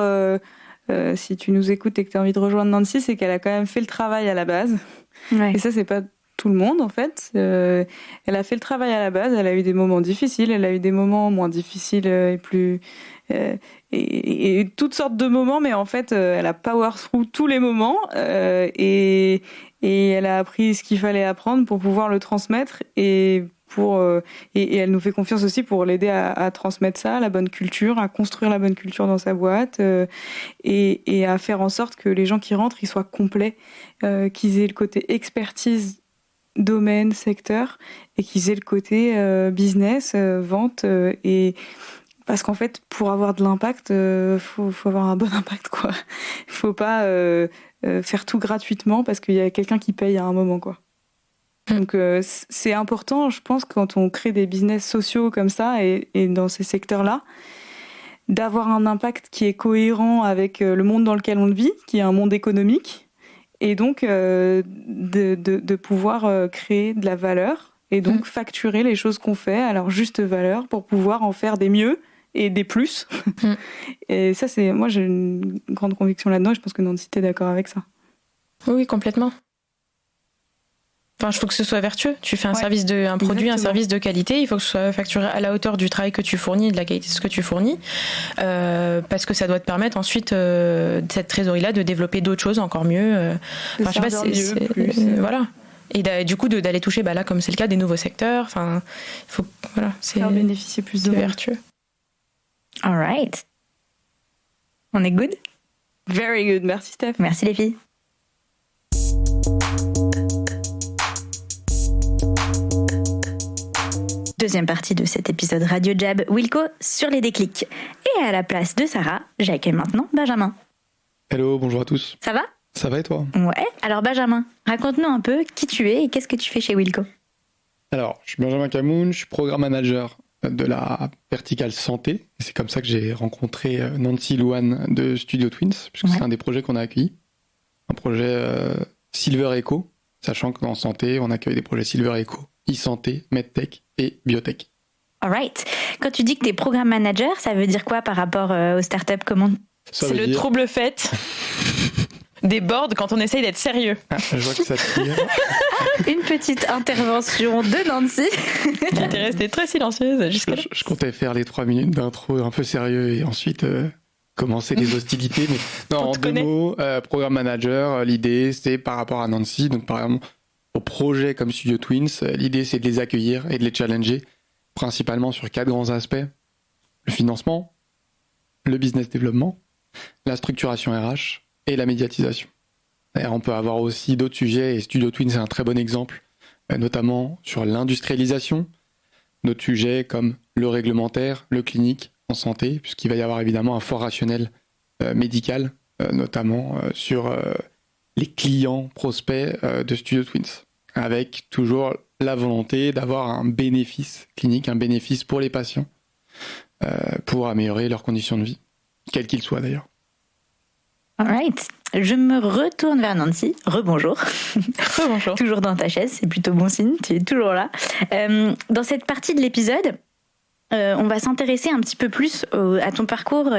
si tu nous écoutes et que tu as envie de rejoindre Nancy, c'est qu'elle a quand même fait le travail à la base. Ouais. Et ça, c'est pas tout le monde, en fait. Elle a fait le travail à la base, elle a eu des moments difficiles, elle a eu des moments moins difficiles et plus... et toutes sortes de moments, mais en fait, elle a power through tous les moments et elle a appris ce qu'il fallait apprendre pour pouvoir le transmettre et elle nous fait confiance aussi pour l'aider à transmettre ça, la bonne culture, à construire la bonne culture dans sa boîte et à faire en sorte que les gens qui rentrent, ils soient complets, qu'ils aient le côté expertise, domaine, secteur, et qu'ils aient le côté business, vente, et parce qu'en fait, pour avoir de l'impact, faut avoir un bon impact, quoi. Faut pas faire tout gratuitement parce qu'il y a quelqu'un qui paye à un moment, quoi. Donc c'est important, je pense, quand on crée des business sociaux comme ça et dans ces secteurs-là, d'avoir un impact qui est cohérent avec le monde dans lequel on vit, qui est un monde économique, et donc de pouvoir créer de la valeur et donc facturer les choses qu'on fait à leur juste valeur pour pouvoir en faire des mieux et des plus. Et ça, moi j'ai une grande conviction là-dedans et je pense que Nancy t'es d'accord avec ça. Oui, complètement. Enfin, il faut que ce soit vertueux. Tu fais un produit, exactement. Un service de qualité. Il faut que ce soit facturé à la hauteur du travail que tu fournis et de la qualité de ce que tu fournis. Parce que ça doit te permettre ensuite, cette trésorerie-là, de développer d'autres choses encore mieux. Enfin, je sais pas, voilà. Et du coup, d'aller toucher, là, comme c'est le cas, des nouveaux secteurs. Enfin, il faut, voilà, faire bénéficier plus de monde. Vertueux. All right. On est good? Very good. Merci, Steph. Merci, les filles. Deuxième partie de cet épisode Radio Jab, Wilco sur les déclics. Et à la place de Sarah, j'accueille maintenant Benjamin. Hello, bonjour à tous. Ça va? Ça va et toi? Ouais, alors Benjamin, raconte-nous un peu qui tu es et qu'est-ce que tu fais chez Wilco. Alors, je suis Benjamin Camoun, je suis programme manager de la verticale santé. C'est comme ça que j'ai rencontré Nancy Louane de Studio Twins, puisque c'est un des projets qu'on a accueilli. Un projet Silver Eco, sachant que dans santé, on accueille des projets Silver Eco, e-santé, medtech et biotech. Alright. Quand tu dis que tu es programme manager, ça veut dire quoi par rapport aux startups? Comment? C'est le trouble fait des boards quand on essaye d'être sérieux. Ah, je vois que ça tire. Une petite intervention de Nancy. Qui était restée très silencieuse jusqu'à là. Je comptais faire les 3 minutes d'intro un peu sérieux et ensuite commencer les hostilités. Mais non, en 2 mots, programme manager, l'idée c'est par rapport à Nancy, donc par exemple au projet comme Studio Twins, l'idée c'est de les accueillir et de les challenger, principalement sur 4 grands aspects. Le financement, le business développement, la structuration RH et la médiatisation. D'ailleurs, on peut avoir aussi d'autres sujets, et Studio Twins est un très bon exemple, notamment sur l'industrialisation, d'autres sujets comme le réglementaire, le clinique en santé, puisqu'il va y avoir évidemment un fort rationnel médical, notamment sur les clients prospects de Studio Twins, avec toujours la volonté d'avoir un bénéfice clinique, un bénéfice pour les patients, pour améliorer leurs conditions de vie, quels qu'ils soient d'ailleurs. Alright, je me retourne vers Nancy. Rebonjour. Rebonjour. Toujours dans ta chaise, c'est plutôt bon signe, tu es toujours là. Dans cette partie de l'épisode, on va s'intéresser un petit peu plus à ton parcours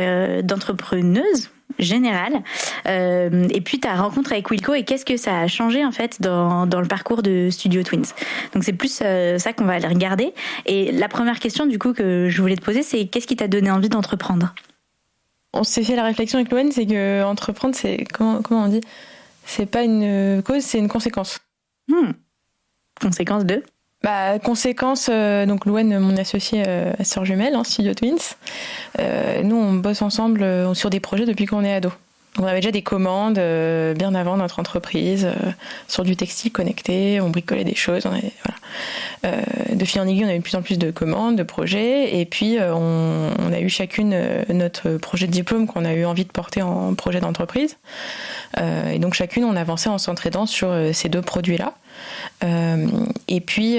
d'entrepreneuse générale, et puis ta rencontre avec Wilco et qu'est-ce que ça a changé en fait dans le parcours de Studio Twins. Donc c'est plus ça qu'on va aller regarder. Et la première question du coup que je voulais te poser, c'est qu'est-ce qui t'a donné envie d'entreprendre? On s'est fait la réflexion avec Louane, c'est que entreprendre, c'est comment on dit, c'est pas une cause, c'est une conséquence. Conséquence de? Conséquence, donc Louane, mon associé sœur jumelle, Studio Twins, nous on bosse ensemble sur des projets depuis qu'on est ado. On avait déjà des commandes bien avant notre entreprise, sur du textile connecté, on bricolait des choses, de fil en aiguille on a eu de plus en plus de commandes, de projets, et puis on a eu chacune notre projet de diplôme qu'on a eu envie de porter en projet d'entreprise, et donc chacune on avançait en s'entraidant sur ces 2 produits-là. Et puis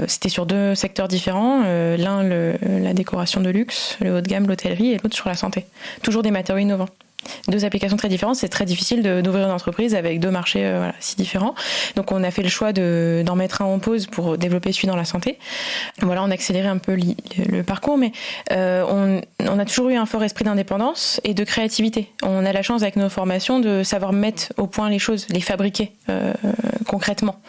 c'était sur 2 secteurs différents, l'un la décoration de luxe, le haut de gamme, l'hôtellerie, et l'autre sur la santé. Toujours des matériaux innovants. 2 applications très différentes, c'est très difficile d'ouvrir une entreprise avec 2 marchés si différents. Donc on a fait le choix d'en mettre un en pause pour développer celui dans la santé. Voilà, on a accéléré un peu le parcours, mais on a toujours eu un fort esprit d'indépendance et de créativité. On a la chance avec nos formations de savoir mettre au point les choses, les fabriquer concrètement.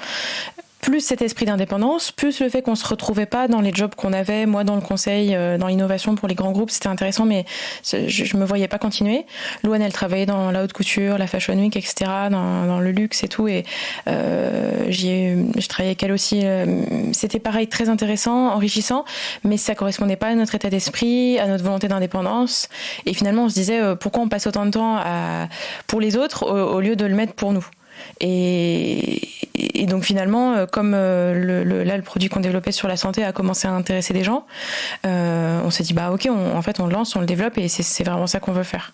Plus cet esprit d'indépendance, plus le fait qu'on se retrouvait pas dans les jobs qu'on avait, moi dans le conseil, dans l'innovation pour les grands groupes, c'était intéressant, mais je me voyais pas continuer. Louane, elle travaillait dans la haute couture, la fashion week, etc., dans le luxe et tout, et je travaillais avec elle aussi. C'était pareil, très intéressant, enrichissant, mais ça correspondait pas à notre état d'esprit, à notre volonté d'indépendance, et finalement on se disait pourquoi on passe autant de temps pour les autres au lieu de le mettre pour nous. Et donc finalement, comme le produit qu'on développait sur la santé a commencé à intéresser des gens, on s'est dit ok, on le lance, on le développe et c'est vraiment ça qu'on veut faire.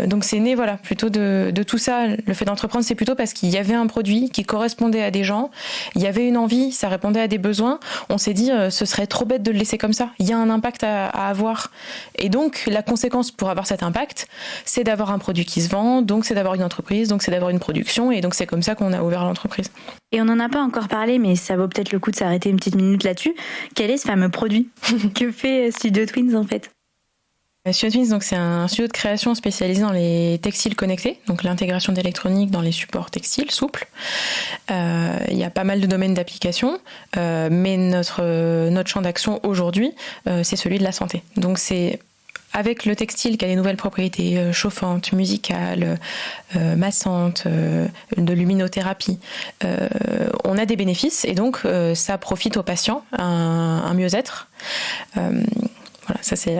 Donc c'est né plutôt de tout ça. Le fait d'entreprendre, c'est plutôt parce qu'il y avait un produit qui correspondait à des gens, il y avait une envie, ça répondait à des besoins. On s'est dit ce serait trop bête de le laisser comme ça. Il y a un impact à avoir. Et donc la conséquence pour avoir cet impact, c'est d'avoir un produit qui se vend, donc c'est d'avoir une entreprise, donc c'est d'avoir une production, et donc c'est comme ça qu'on a ouvert l'entreprise. Et on n'en a pas encore parlé, mais ça vaut peut-être le coup de s'arrêter une petite minute là-dessus. Quel est ce fameux produit que fait Studio Twins en fait ? Studio Twins, donc c'est un studio de création spécialisé dans les textiles connectés, donc l'intégration d'électronique dans les supports textiles souples. Il y a pas mal de domaines d'application, mais notre champ d'action aujourd'hui, c'est celui de la santé. Donc c'est avec le textile qui a les nouvelles propriétés chauffantes, musicales, massantes, de luminothérapie, on a des bénéfices et donc ça profite aux patients, un mieux-être. Voilà, ça c'est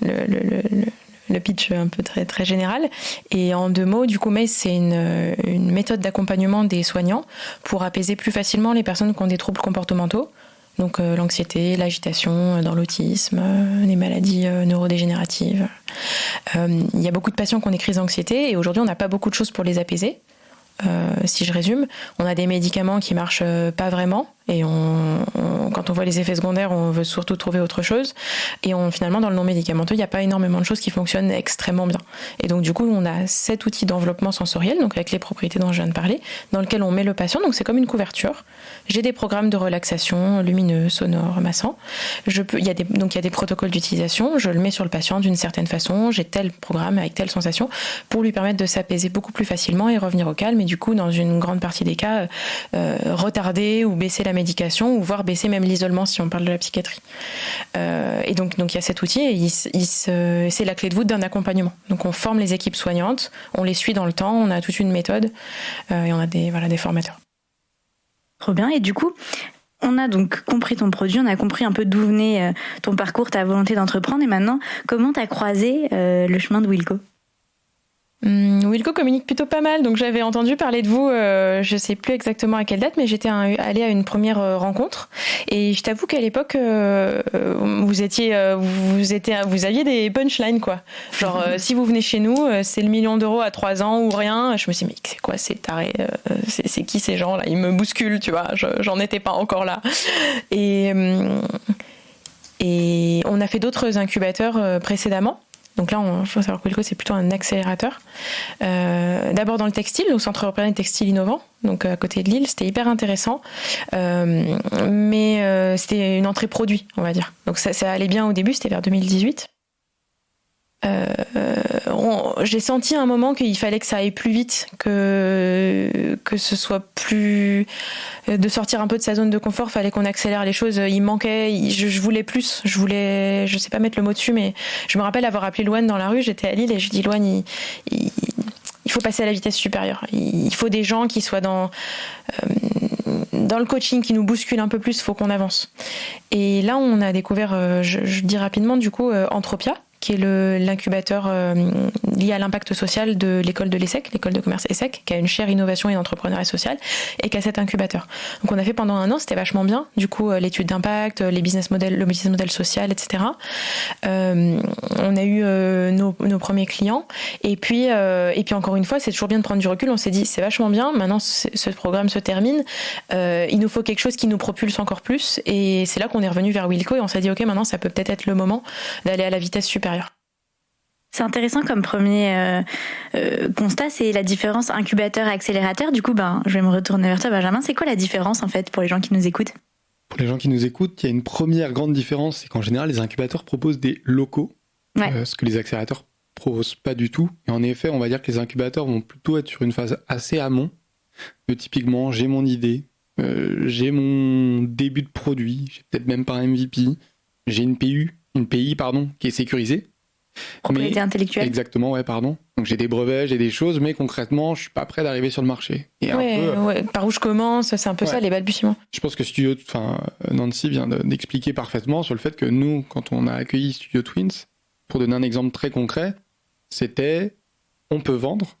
le pitch un peu très, très général. Et en 2 mots, du coup, MACE, c'est une méthode d'accompagnement des soignants pour apaiser plus facilement les personnes qui ont des troubles comportementaux. Donc l'anxiété, l'agitation, dans l'autisme, les maladies neurodégénératives. Il y a beaucoup de patients qui ont des crises d'anxiété et aujourd'hui, on n'a pas beaucoup de choses pour les apaiser. Si je résume, on a des médicaments qui marchent pas vraiment et quand on voit les effets secondaires, on veut surtout trouver autre chose et finalement dans le non médicamenteux, il n'y a pas énormément de choses qui fonctionnent extrêmement bien. Et donc du coup, on a cet outil d'enveloppement sensoriel, donc avec les propriétés dont je viens de parler, dans lequel on met le patient, donc c'est comme une couverture. J'ai des programmes de relaxation lumineux, sonores, massants. Il y a des protocoles d'utilisation, je le mets sur le patient d'une certaine façon, j'ai tel programme avec telle sensation pour lui permettre de s'apaiser beaucoup plus facilement et revenir au calme et du coup, dans une grande partie des cas, retarder ou baisser la médication ou voire baisser même l'isolement si on parle de la psychiatrie. Et donc il y a cet outil et c'est la clé de voûte d'un accompagnement. Donc on forme les équipes soignantes, on les suit dans le temps, on a toute une méthode et on a des formateurs. Trop bien. Et du coup, on a donc compris ton produit, on a compris un peu d'où venait ton parcours, ta volonté d'entreprendre. Et maintenant, comment t'as croisé le chemin de Wilco ? Wilco communique plutôt pas mal, donc j'avais entendu parler de vous, je sais plus exactement à quelle date, mais j'étais allée à une première rencontre et je t'avoue qu'à l'époque vous aviez des punchlines quoi, genre si vous venez chez nous c'est le 1 million d'euros à 3 ans ou rien. Je me suis dit mais c'est quoi ces tarés, c'est qui ces gens là, ils me bousculent, tu vois, j'en étais pas encore là et on a fait d'autres incubateurs précédemment. Donc là, il faut savoir que Wilco, c'est plutôt un accélérateur. D'abord dans le textile, au Centre européen des textiles innovants, donc à côté de Lille, c'était hyper intéressant. Mais c'était une entrée produit, on va dire. Donc ça allait bien au début, c'était vers 2018. J'ai senti à un moment qu'il fallait que ça aille plus vite, que ce soit plus de sortir un peu de sa zone de confort, fallait qu'on accélère les choses. Il manquait, je voulais plus, je sais pas mettre le mot dessus, mais je me rappelle avoir appelé Louane dans la rue, j'étais à Lille et je dis Louane, il faut passer à la vitesse supérieure. Il faut des gens qui soient dans le coaching, qui nous bousculent un peu plus, il faut qu'on avance. Et là, on a découvert, je dis rapidement, du coup, Entropia, qui est l'incubateur lié à l'impact social de l'école de l'ESSEC, l'école de commerce ESSEC, qui a une chaire innovation et entrepreneuriat social, et qui a cet incubateur. Donc on a fait pendant 1 an, c'était vachement bien. Du coup, l'étude d'impact, le business model social, etc. On a eu nos premiers clients. Et puis encore une fois, c'est toujours bien de prendre du recul. On s'est dit, c'est vachement bien. Maintenant, ce programme se termine. Il nous faut quelque chose qui nous propulse encore plus. Et c'est là qu'on est revenu vers Wilco et on s'est dit, ok, maintenant, ça peut peut-être être le moment d'aller à la vitesse supérieure. C'est intéressant comme premier constat, c'est la différence incubateur-accélérateur. Du coup, je vais me retourner vers toi, Benjamin. C'est quoi la différence en fait pour les gens qui nous écoutent ? Pour les gens qui nous écoutent, il y a une première grande différence, c'est qu'en général, les incubateurs proposent des locaux, ce que les accélérateurs proposent pas du tout. Et en effet, on va dire que les incubateurs vont plutôt être sur une phase assez amont. Typiquement, j'ai mon idée, j'ai mon début de produit, j'ai peut-être même pas un MVP, j'ai une PI, qui est sécurisée. Propriété intellectuelle. Exactement, ouais, pardon. Donc j'ai des brevets, j'ai des choses, mais concrètement, je suis pas prêt d'arriver sur le marché. Et par où je commence, c'est un peu ça les balbutiements. Je pense que Nancy vient d'expliquer parfaitement sur le fait que nous, quand on a accueilli Studio Twins, pour donner un exemple très concret, c'était on peut vendre,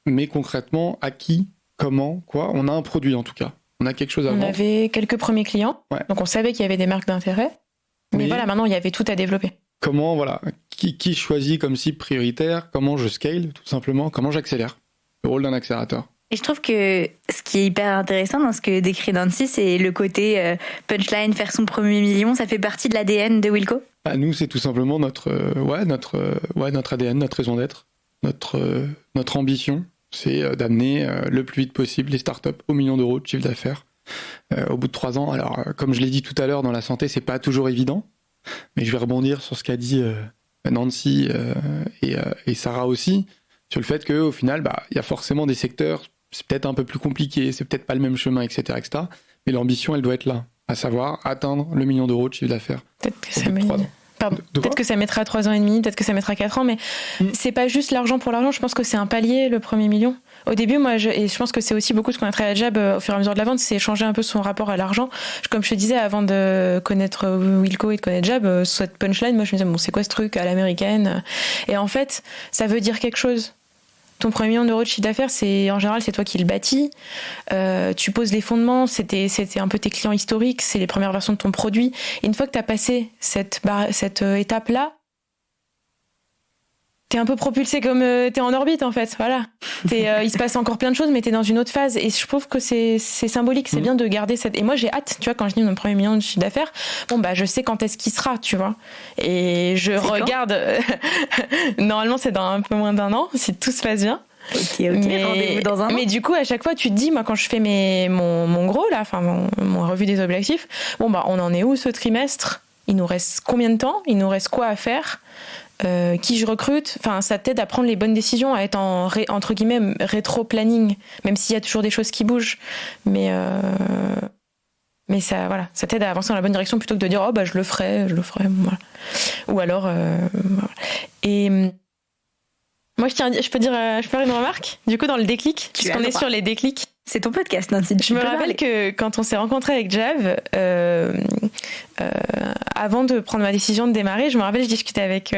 mais concrètement, à qui, comment, quoi. On a un produit en tout cas. On a quelque chose à vendre. On avait quelques premiers clients, donc on savait qu'il y avait des marques d'intérêt. Mais voilà, maintenant, il y avait tout à développer. comment, voilà, qui je choisis comme cible prioritaire, comment je scale, tout simplement, comment j'accélère, le rôle d'un accélérateur. Et je trouve que ce qui est hyper intéressant dans ce que décrit Nancy, c'est le côté punchline, faire son premier million, ça fait partie de l'ADN de Wilco. Nous, c'est tout simplement notre ADN, notre raison d'être, notre ambition, c'est d'amener le plus vite possible les startups au million d'euros de chiffre d'affaires au bout de 3 ans. Alors, comme je l'ai dit tout à l'heure, dans la santé, c'est pas toujours évident, mais je vais rebondir sur ce qu'a dit Nancy et Sarah aussi, sur le fait qu'au final, il y a forcément des secteurs, c'est peut-être un peu plus compliqué, c'est peut-être pas le même chemin, etc., etc. Mais l'ambition, elle doit être là, à savoir atteindre le million d'euros de chiffre d'affaires. Peut-être que ça mettra 3 ans et demi, peut-être que ça mettra 4 ans, mais c'est pas juste l'argent pour l'argent. Je pense que c'est un palier, le premier million. Au début, et je pense que c'est aussi beaucoup ce qu'on a travaillé à Jab au fur et à mesure de la vente, c'est changer un peu son rapport à l'argent. Comme je te disais, avant de connaître Wilco et de connaître Jab, cette punchline, moi je me disais, c'est quoi ce truc à l'américaine? Et en fait, ça veut dire quelque chose. Ton premier million d'euros de chiffre d'affaires, en général, c'est toi qui le bâtis. Tu poses les fondements, c'était un peu tes clients historiques, c'est les premières versions de ton produit. Et une fois que tu as passé cette étape-là, t'es un peu propulsé comme t'es en orbite, en fait. Voilà. Il se passe encore plein de choses, mais t'es dans une autre phase. Et je trouve que c'est symbolique, c'est bien de garder cette... Et moi, j'ai hâte, tu vois, quand je dis mon premier million de chiffre d'affaires, je sais quand est-ce qu'il sera, tu vois. Et je regarde... Normalement, c'est dans un peu moins d'1 an, si tout se passe bien. Ok, rendez-vous dans 1 an. Mais du coup, à chaque fois, tu te dis, moi, quand je fais mon gros, là, mon revue des objectifs, on en est où ce trimestre? Il nous reste combien de temps? Il nous reste quoi à faire? Qui je recrute? Ça t'aide à prendre les bonnes décisions, à être entre guillemets rétro-planning, même s'il y a toujours des choses qui bougent. Mais ça t'aide à avancer dans la bonne direction plutôt que de dire je le ferai. Voilà. Ou alors, voilà. Et moi, je peux faire une remarque, du coup, dans le déclic, puisqu'on est sur les déclics. C'est ton podcast, Nancy. Je me rappelle que quand on s'est rencontrés avec Jav, avant de prendre ma décision de démarrer, je me rappelle, je discutais avec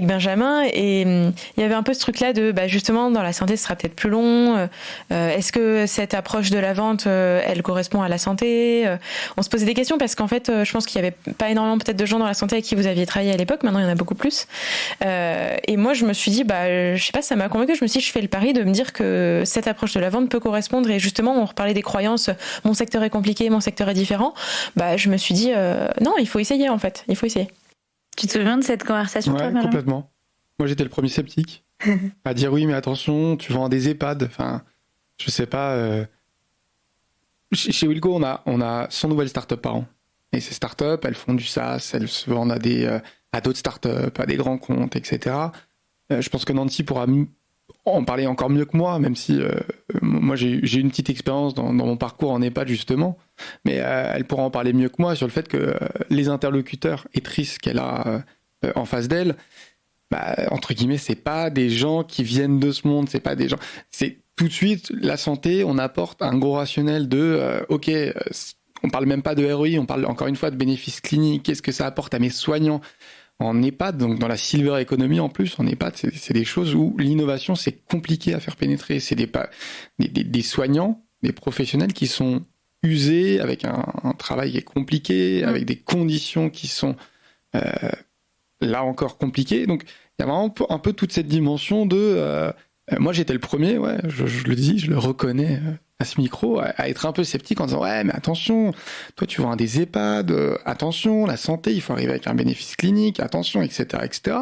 Benjamin et il y avait un peu ce truc-là de justement dans la santé, ce sera peut-être plus long. Est-ce que cette approche de la vente, elle correspond à la santé? On se posait des questions parce qu'en fait, je pense qu'il y avait pas énormément peut-être de gens dans la santé avec qui vous aviez travaillé à l'époque. Maintenant, il y en a beaucoup plus. Et moi, je me suis dit, je sais pas, ça m'a convaincue. Je me suis dit, je fais le pari de me dire que cette approche de la vente peut correspondre. Et justement, on reparlait des croyances, mon secteur est compliqué, mon secteur est différent. Je me suis dit, non, il faut essayer en fait, il faut essayer. Tu te souviens de cette conversation? Ouais, toi, complètement. Moi, j'étais le premier sceptique à dire oui, mais attention, tu vends des EHPAD. Enfin, je sais pas. Chez Wilco, on a 100 nouvelles startups par an. Et ces startups, elles font du SaaS, elles se vendent à d'autres startups, à des grands comptes, etc. Je pense que Nancy pourra en parler encore mieux que moi, même si moi j'ai une petite expérience dans mon parcours en EHPAD justement, mais elle pourra en parler mieux que moi sur le fait que les interlocuteurs étrices qu'elle a en face d'elle, entre guillemets, c'est pas des gens qui viennent de ce monde, c'est pas des gens, c'est tout de suite la santé, on apporte un gros rationnel de on parle même pas de ROI, on parle encore une fois de bénéfices cliniques, qu'est-ce que ça apporte à mes soignants. En EHPAD, donc dans la silver economy en plus, en EHPAD, c'est des choses où l'innovation, c'est compliqué à faire pénétrer. C'est des soignants, des professionnels qui sont usés, avec un travail qui est compliqué, avec des conditions qui sont là encore compliquées. Donc il y a vraiment un peu toute cette dimension de... moi j'étais le premier, je le dis, je le reconnais à ce micro, à être un peu sceptique en disant ouais mais attention, toi tu vends des EHPAD, attention, la santé, il faut arriver avec un bénéfice clinique, attention, etc. etc.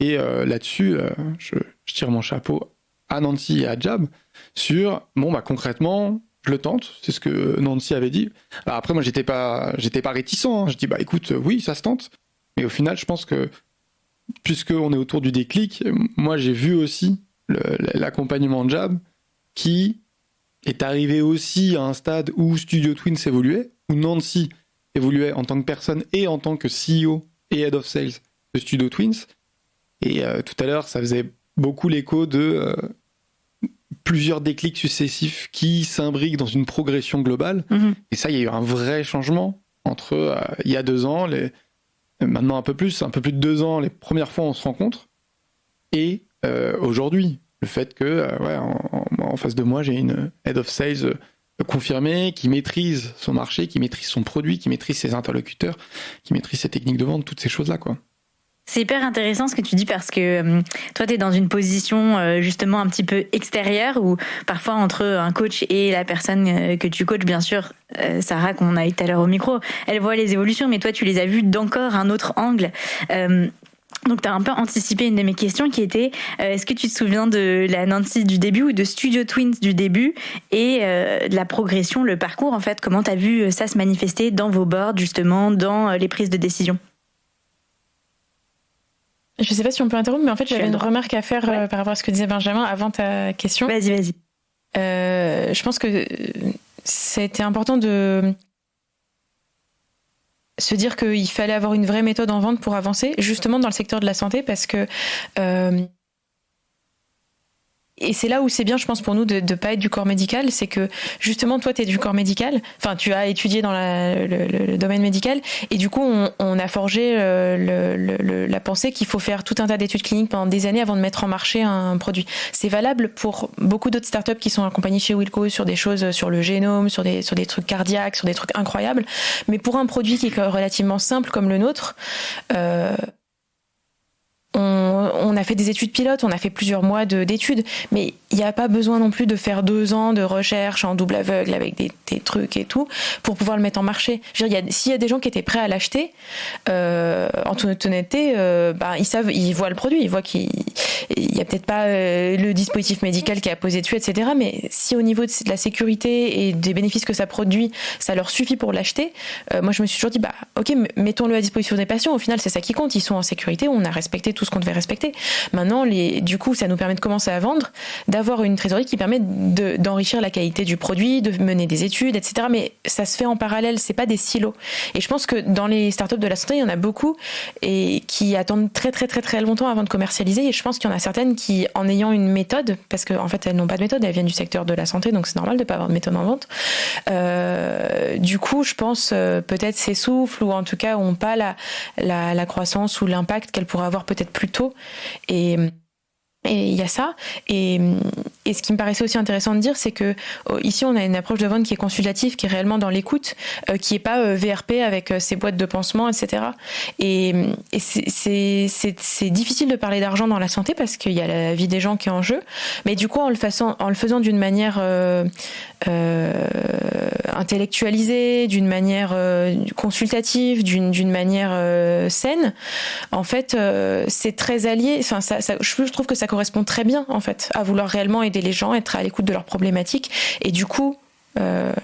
Et là-dessus, je tire mon chapeau à Nancy et à Jab sur, concrètement, je le tente, c'est ce que Nancy avait dit. Alors après moi j'étais pas réticent, hein. Je dis écoute, oui ça se tente, mais au final je pense que puisqu'on est autour du déclic, moi j'ai vu aussi l'accompagnement de Jab qui est arrivé aussi à un stade où Studio Twins évoluait, où Nancy évoluait en tant que personne et en tant que CEO et Head of Sales de Studio Twins. Et tout à l'heure, ça faisait beaucoup l'écho de plusieurs déclics successifs qui s'imbriquent dans une progression globale. Mm-hmm. Et ça, il y a eu un vrai changement entre il y a 2 ans, maintenant un peu plus de 2 ans, les premières fois on se rencontre, et aujourd'hui. Le fait que, en face de moi, j'ai une Head of Sales confirmée, qui maîtrise son marché, qui maîtrise son produit, qui maîtrise ses interlocuteurs, qui maîtrise ses techniques de vente, toutes ces choses-là, quoi. C'est hyper intéressant ce que tu dis parce que toi, tu es dans une position justement un petit peu extérieure où parfois entre un coach et la personne que tu coaches, bien sûr, Sarah, qu'on a eu tout à l'heure au micro, elle voit les évolutions, mais toi, tu les as vues d'encore un autre angle. Donc, tu as un peu anticipé une de mes questions qui était est-ce que tu te souviens de la Nancy du début ou de Studio Twins du début et de la progression, le parcours, en fait, comment tu as vu ça se manifester dans vos boards, justement, dans les prises de décision? Je sais pas si on peut interrompre, mais en fait, j'avais une remarque à faire par rapport à ce que disait Benjamin avant ta question. Vas-y. Je pense que c'était important de se dire qu'il fallait avoir une vraie méthode en vente pour avancer, justement dans le secteur de la santé, parce que et c'est là où c'est bien, je pense, pour nous de pas être du corps médical, c'est que justement, toi, tu es du corps médical, enfin, tu as étudié dans le domaine médical, et du coup, on a forgé la pensée qu'il faut faire tout un tas d'études cliniques pendant des années avant de mettre en marché un produit. C'est valable pour beaucoup d'autres startups qui sont accompagnées chez Wilco sur des choses sur le génome, sur des trucs cardiaques, sur des trucs incroyables, mais pour un produit qui est relativement simple comme le nôtre, on a fait des études pilotes, on a fait plusieurs mois d'études, mais il n'y a pas besoin non plus de faire 2 ans de recherche en double aveugle avec des trucs et tout pour pouvoir le mettre en marché. Je veux dire, s'il y a des gens qui étaient prêts à l'acheter, en toute honnêteté, ils savent, ils voient le produit, ils voient qu'il y a peut-être pas le dispositif médical qui a posé dessus, etc. Mais si au niveau de la sécurité et des bénéfices que ça produit, ça leur suffit pour l'acheter, moi je me suis toujours dit, ok, mettons-le à disposition des patients. Au final, c'est ça qui compte. Ils sont en sécurité, on a respecté tout ce qu'on devait respecter. Maintenant, du coup, ça nous permet de commencer à vendre, d'avoir une trésorerie qui permet d'enrichir la qualité du produit, de mener des études, etc. Mais ça se fait en parallèle, c'est pas des silos. Et je pense que dans les startups de la santé, il y en a beaucoup et qui attendent très très très très longtemps avant de commercialiser. Et je pense qu'il y en a certaines qui, en ayant une méthode, parce qu'en fait elles n'ont pas de méthode, elles viennent du secteur de la santé, donc c'est normal de pas avoir de méthode en vente. Du coup, je pense peut-être s'essoufflent ou en tout cas ont pas la croissance ou l'impact qu'elles pourraient avoir peut-être plus tôt. Et il y a ça. Et ce qui me paraissait aussi intéressant de dire, c'est que ici, on a une approche de vente qui est consultative, qui est réellement dans l'écoute, qui est pas VRP avec ses boîtes de pansements, etc. Et c'est difficile de parler d'argent dans la santé parce qu'il y a la vie des gens qui est en jeu. Mais du coup, en le faisant d'une manière intellectualisée, d'une manière consultative, d'une manière saine, en fait, c'est très allié. Enfin, je trouve que ça correspond très bien, en fait, à vouloir réellement aider les gens, être à l'écoute de leurs problématiques. Et du coup, enfin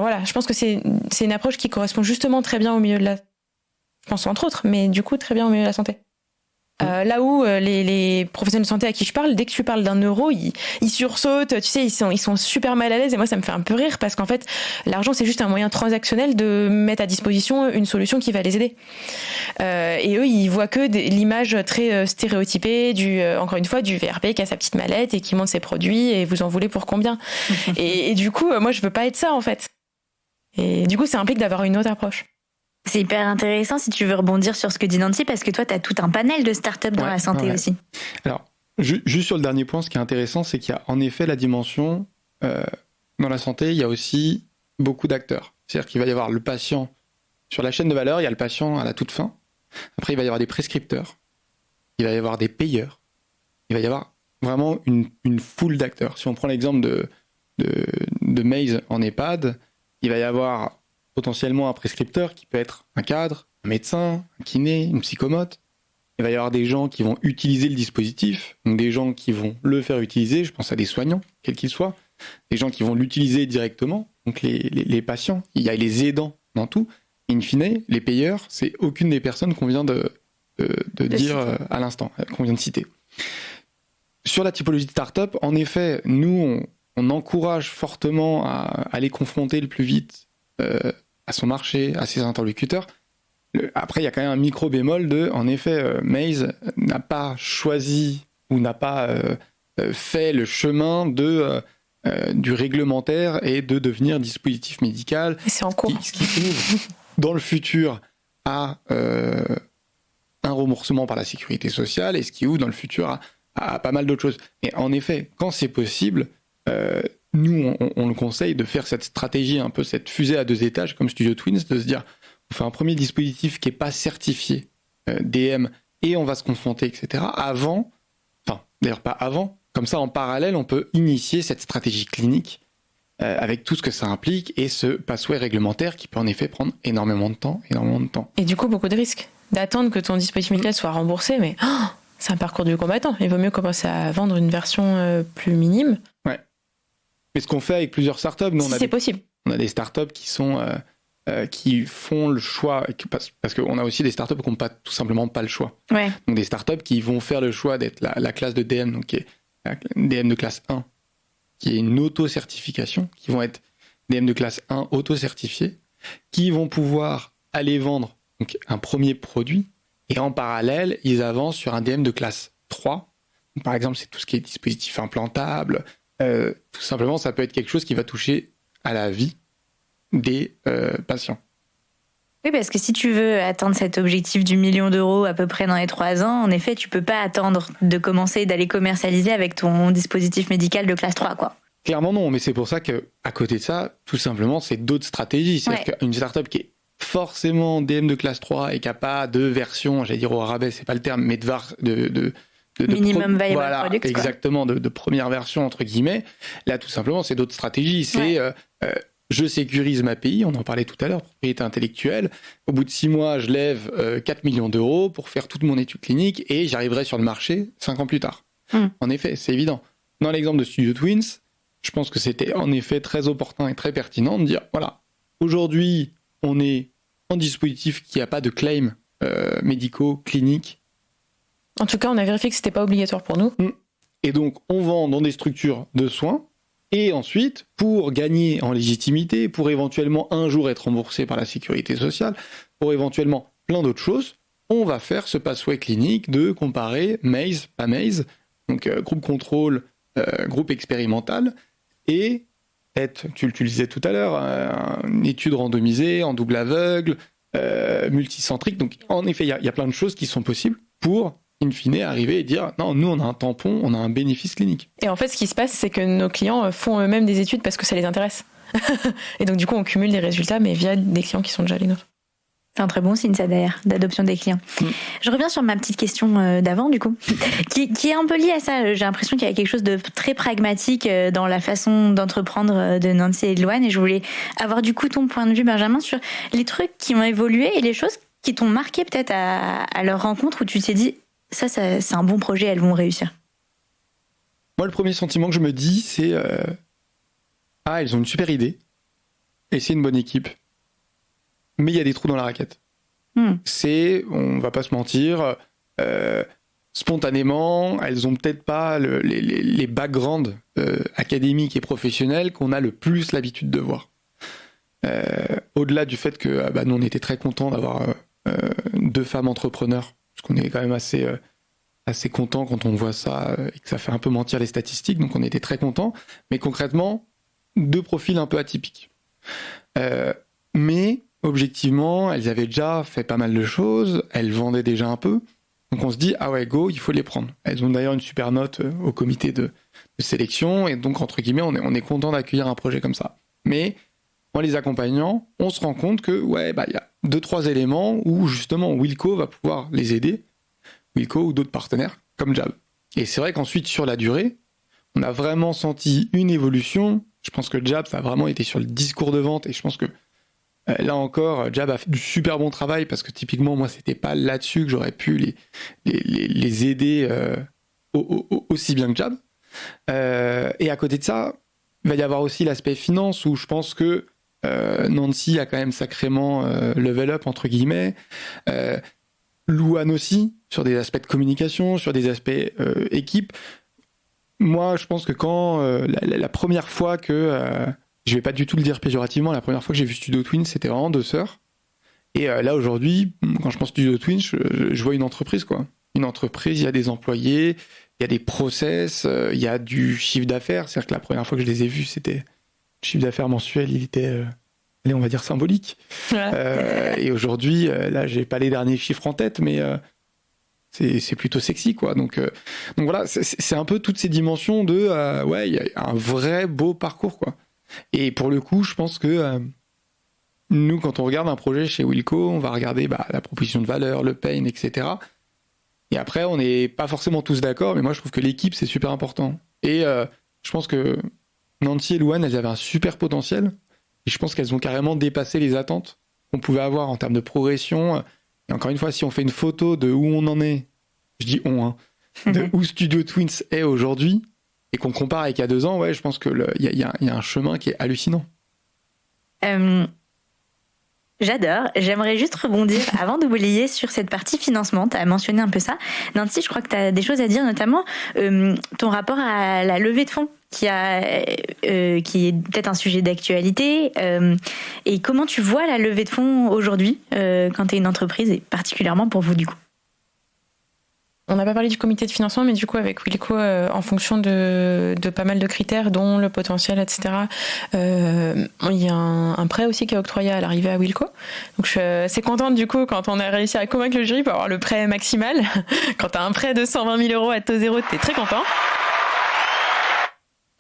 voilà, je pense que c'est une approche qui correspond justement très bien au milieu de la... Je pense entre autres, mais du coup très bien au milieu de la santé. Là où les professionnels de santé à qui je parle, dès que tu parles d'un euro, ils sursautent, tu sais, ils sont super mal à l'aise et moi ça me fait un peu rire parce qu'en fait l'argent c'est juste un moyen transactionnel de mettre à disposition une solution qui va les aider. Et eux ils voient que l'image très stéréotypée encore une fois du VRP qui a sa petite mallette et qui monte ses produits et vous en voulez pour combien. Et du coup moi je veux pas être ça en fait. Et du coup ça implique d'avoir une autre approche. C'est hyper intéressant si tu veux rebondir sur ce que dit Nancy, parce que toi, tu as tout un panel de startups dans la santé aussi. Alors, juste sur le dernier point, ce qui est intéressant, c'est qu'il y a en effet la dimension, dans la santé, il y a aussi beaucoup d'acteurs. C'est-à-dire qu'il va y avoir le patient sur la chaîne de valeur, il y a le patient à la toute fin. Après, il va y avoir des prescripteurs, il va y avoir des payeurs, il va y avoir vraiment une foule d'acteurs. Si on prend l'exemple de Maze en EHPAD, il va y avoir potentiellement un prescripteur qui peut être un cadre, un médecin, un kiné, une psychomote. Il va y avoir des gens qui vont utiliser le dispositif, donc des gens qui vont le faire utiliser, je pense à des soignants, quels qu'ils soient, des gens qui vont l'utiliser directement, donc les patients, il y a les aidants dans tout. In fine, les payeurs, c'est aucune des personnes qu'on vient de dire à l'instant, qu'on vient de citer. Sur la typologie de start-up, en effet, nous, on encourage fortement à aller confronter le plus vite à son marché, à ses interlocuteurs. Après, il y a quand même un micro bémol en effet, Maze n'a pas choisi ou n'a pas fait le chemin du réglementaire et de devenir dispositif médical. Et c'est en cours. Ce qui ouvre dans le futur à un remboursement par la sécurité sociale et ce qui ouvre dans le futur à pas mal d'autres choses. Mais en effet, quand c'est possible, nous, on le conseille de faire cette stratégie, un peu cette fusée à 2 étages comme Studio Twins, de se dire, on fait un premier dispositif qui n'est pas certifié DM et on va se confronter, etc. D'ailleurs pas avant, comme ça en parallèle, on peut initier cette stratégie clinique avec tout ce que ça implique et ce pathway réglementaire qui peut en effet prendre énormément de temps. Et du coup, beaucoup de risques d'attendre que ton dispositif médical soit remboursé, mais c'est un parcours du combattant. Il vaut mieux commencer à vendre une version plus minime. Ouais. Mais ce qu'on fait avec plusieurs startups, nous, c'est possible. On a des startups qui sont qui font le choix, parce qu'on a aussi des startups qui n'ont tout simplement pas le choix. Ouais. Donc des startups qui vont faire le choix d'être la classe de DM, donc qui est la DM de classe 1, qui est une auto-certification, qui vont être DM de classe 1 auto-certifiés, qui vont pouvoir aller vendre donc, un premier produit, et en parallèle, ils avancent sur un DM de classe 3. Donc, par exemple, c'est tout ce qui est dispositif implantable. Tout simplement, ça peut être quelque chose qui va toucher à la vie des patients. Oui, parce que si tu veux atteindre cet objectif du 1 million d'euros à peu près dans les 3 ans, en effet, tu peux pas attendre de commencer d'aller commercialiser avec ton dispositif médical de classe 3, quoi. Clairement non, mais c'est pour ça qu'à côté de ça, tout simplement, c'est d'autres stratégies. C'est-à-dire qu'une startup qui est forcément DM de classe 3 et qui n'a pas de version, j'allais dire au rabais, c'est pas le terme, mais de minimum viable product, exactement, de première version, entre guillemets. Là, tout simplement, c'est d'autres stratégies. C'est je sécurise ma API, on en parlait tout à l'heure, propriété intellectuelle. Au bout de 6 mois, je lève 4 millions d'euros pour faire toute mon étude clinique et j'arriverai sur le marché 5 ans plus tard. En effet, c'est évident. Dans l'exemple de Studio Twins, je pense que c'était en effet très opportun et très pertinent de dire, voilà, aujourd'hui, on est en dispositif qui n'a pas de claims médicaux, cliniques. En tout cas, on a vérifié que ce n'était pas obligatoire pour nous. Et donc, on vend dans des structures de soins. Et ensuite, pour gagner en légitimité, pour éventuellement un jour être remboursé par la sécurité sociale, pour éventuellement plein d'autres choses, on va faire ce pathway clinique de comparer MAZE, pas MAZE, donc groupe contrôle, groupe expérimental, et tu le disais tout à l'heure, une étude randomisée, en double aveugle, multicentrique. Donc en effet, il y a plein de choses qui sont possibles pour in fine, arriver et dire non, nous on a un tampon, on a un bénéfice clinique. Et en fait, ce qui se passe, c'est que nos clients font eux-mêmes des études parce que ça les intéresse. Et donc, du coup, on cumule des résultats, mais via des clients qui sont déjà les nôtres. C'est un très bon signe, ça, d'ailleurs, d'adoption des clients. Je reviens sur ma petite question d'avant, du coup, qui est un peu liée à ça. J'ai l'impression qu'il y a quelque chose de très pragmatique dans la façon d'entreprendre de Nancy et de Loane. Et je voulais avoir, du coup, ton point de vue, Benjamin, sur les trucs qui ont évolué et les choses qui t'ont marqué peut-être à leur rencontre où tu t'es dit ça, c'est un bon projet, elles vont réussir. Moi, le premier sentiment que je me dis, c'est elles ont une super idée et c'est une bonne équipe, mais il y a des trous dans la raquette. On va pas se mentir, spontanément, elles ont peut-être pas les backgrounds académiques et professionnels qu'on a le plus l'habitude de voir. Au-delà du fait que nous, on était très contents d'avoir 2 femmes entrepreneurs, parce qu'on est quand même assez content quand on voit ça et que ça fait un peu mentir les statistiques, donc on était très content. Mais concrètement, 2 profils un peu atypiques. Mais objectivement, elles avaient déjà fait pas mal de choses, elles vendaient déjà un peu. Donc on se dit, ah ouais, go, il faut les prendre. Elles ont d'ailleurs une super note au comité de sélection, et donc entre guillemets, on est content d'accueillir un projet comme ça. Mais en les accompagnant, on se rend compte que il y a 2-3 éléments où justement Wilco va pouvoir les aider, Wilco ou d'autres partenaires comme Jab. Et c'est vrai qu'ensuite sur la durée, on a vraiment senti une évolution. Je pense que Jab, ça a vraiment été sur le discours de vente, et je pense que là encore, Jab a fait du super bon travail, parce que typiquement moi c'était pas là-dessus que j'aurais pu les aider aussi bien que Jab. Et à côté de ça, il va y avoir aussi l'aspect finance, où je pense que Nancy a quand même sacrément level up entre guillemets, Louane aussi sur des aspects de communication, sur des aspects équipe. Moi je pense que quand la première fois que je vais pas du tout le dire péjorativement, la première fois que j'ai vu Studio Twins, c'était vraiment 2 sœurs, et là aujourd'hui quand je pense Studio Twins, je vois une entreprise, quoi. Une entreprise, il y a des employés, il y a des process, il y a du chiffre d'affaires. C'est-à-dire que la première fois que je les ai vus, c'était le chiffre d'affaires mensuel, il était, on va dire, symbolique. Et aujourd'hui, là, j'ai pas les derniers chiffres en tête, mais c'est plutôt sexy, quoi. Donc voilà, c'est un peu toutes ces dimensions de, il y a un vrai beau parcours, quoi. Et pour le coup, je pense que nous, quand on regarde un projet chez Wilco, on va regarder la proposition de valeur, le pain, etc. Et après, on n'est pas forcément tous d'accord, mais moi, je trouve que l'équipe, c'est super important. Et je pense que Nancy et Louane, elles avaient un super potentiel. Et je pense qu'elles ont carrément dépassé les attentes qu'on pouvait avoir en termes de progression. Et encore une fois, si on fait une photo de où on en est, je dis on, hein, de où Studio Twins est aujourd'hui, et qu'on compare avec il y a 2 ans, ouais, je pense qu'il y a un chemin qui est hallucinant. J'adore. J'aimerais juste rebondir avant d'oublier sur cette partie financement. Tu as mentionné un peu ça. Nancy, je crois que tu as des choses à dire, notamment ton rapport à la levée de fonds qui est peut-être un sujet d'actualité. Et comment tu vois la levée de fonds aujourd'hui quand tu es une entreprise, et particulièrement pour vous du coup? On n'a pas parlé du comité de financement, mais du coup, avec Wilco, en fonction de pas mal de critères, dont le potentiel, etc., il y a un prêt aussi qui est octroyé à l'arrivée à Wilco. Donc, je suis assez contente, du coup, quand on a réussi à convaincre le jury pour avoir le prêt maximal. Quand tu as un prêt de 120 000 € à taux zéro, tu es très content.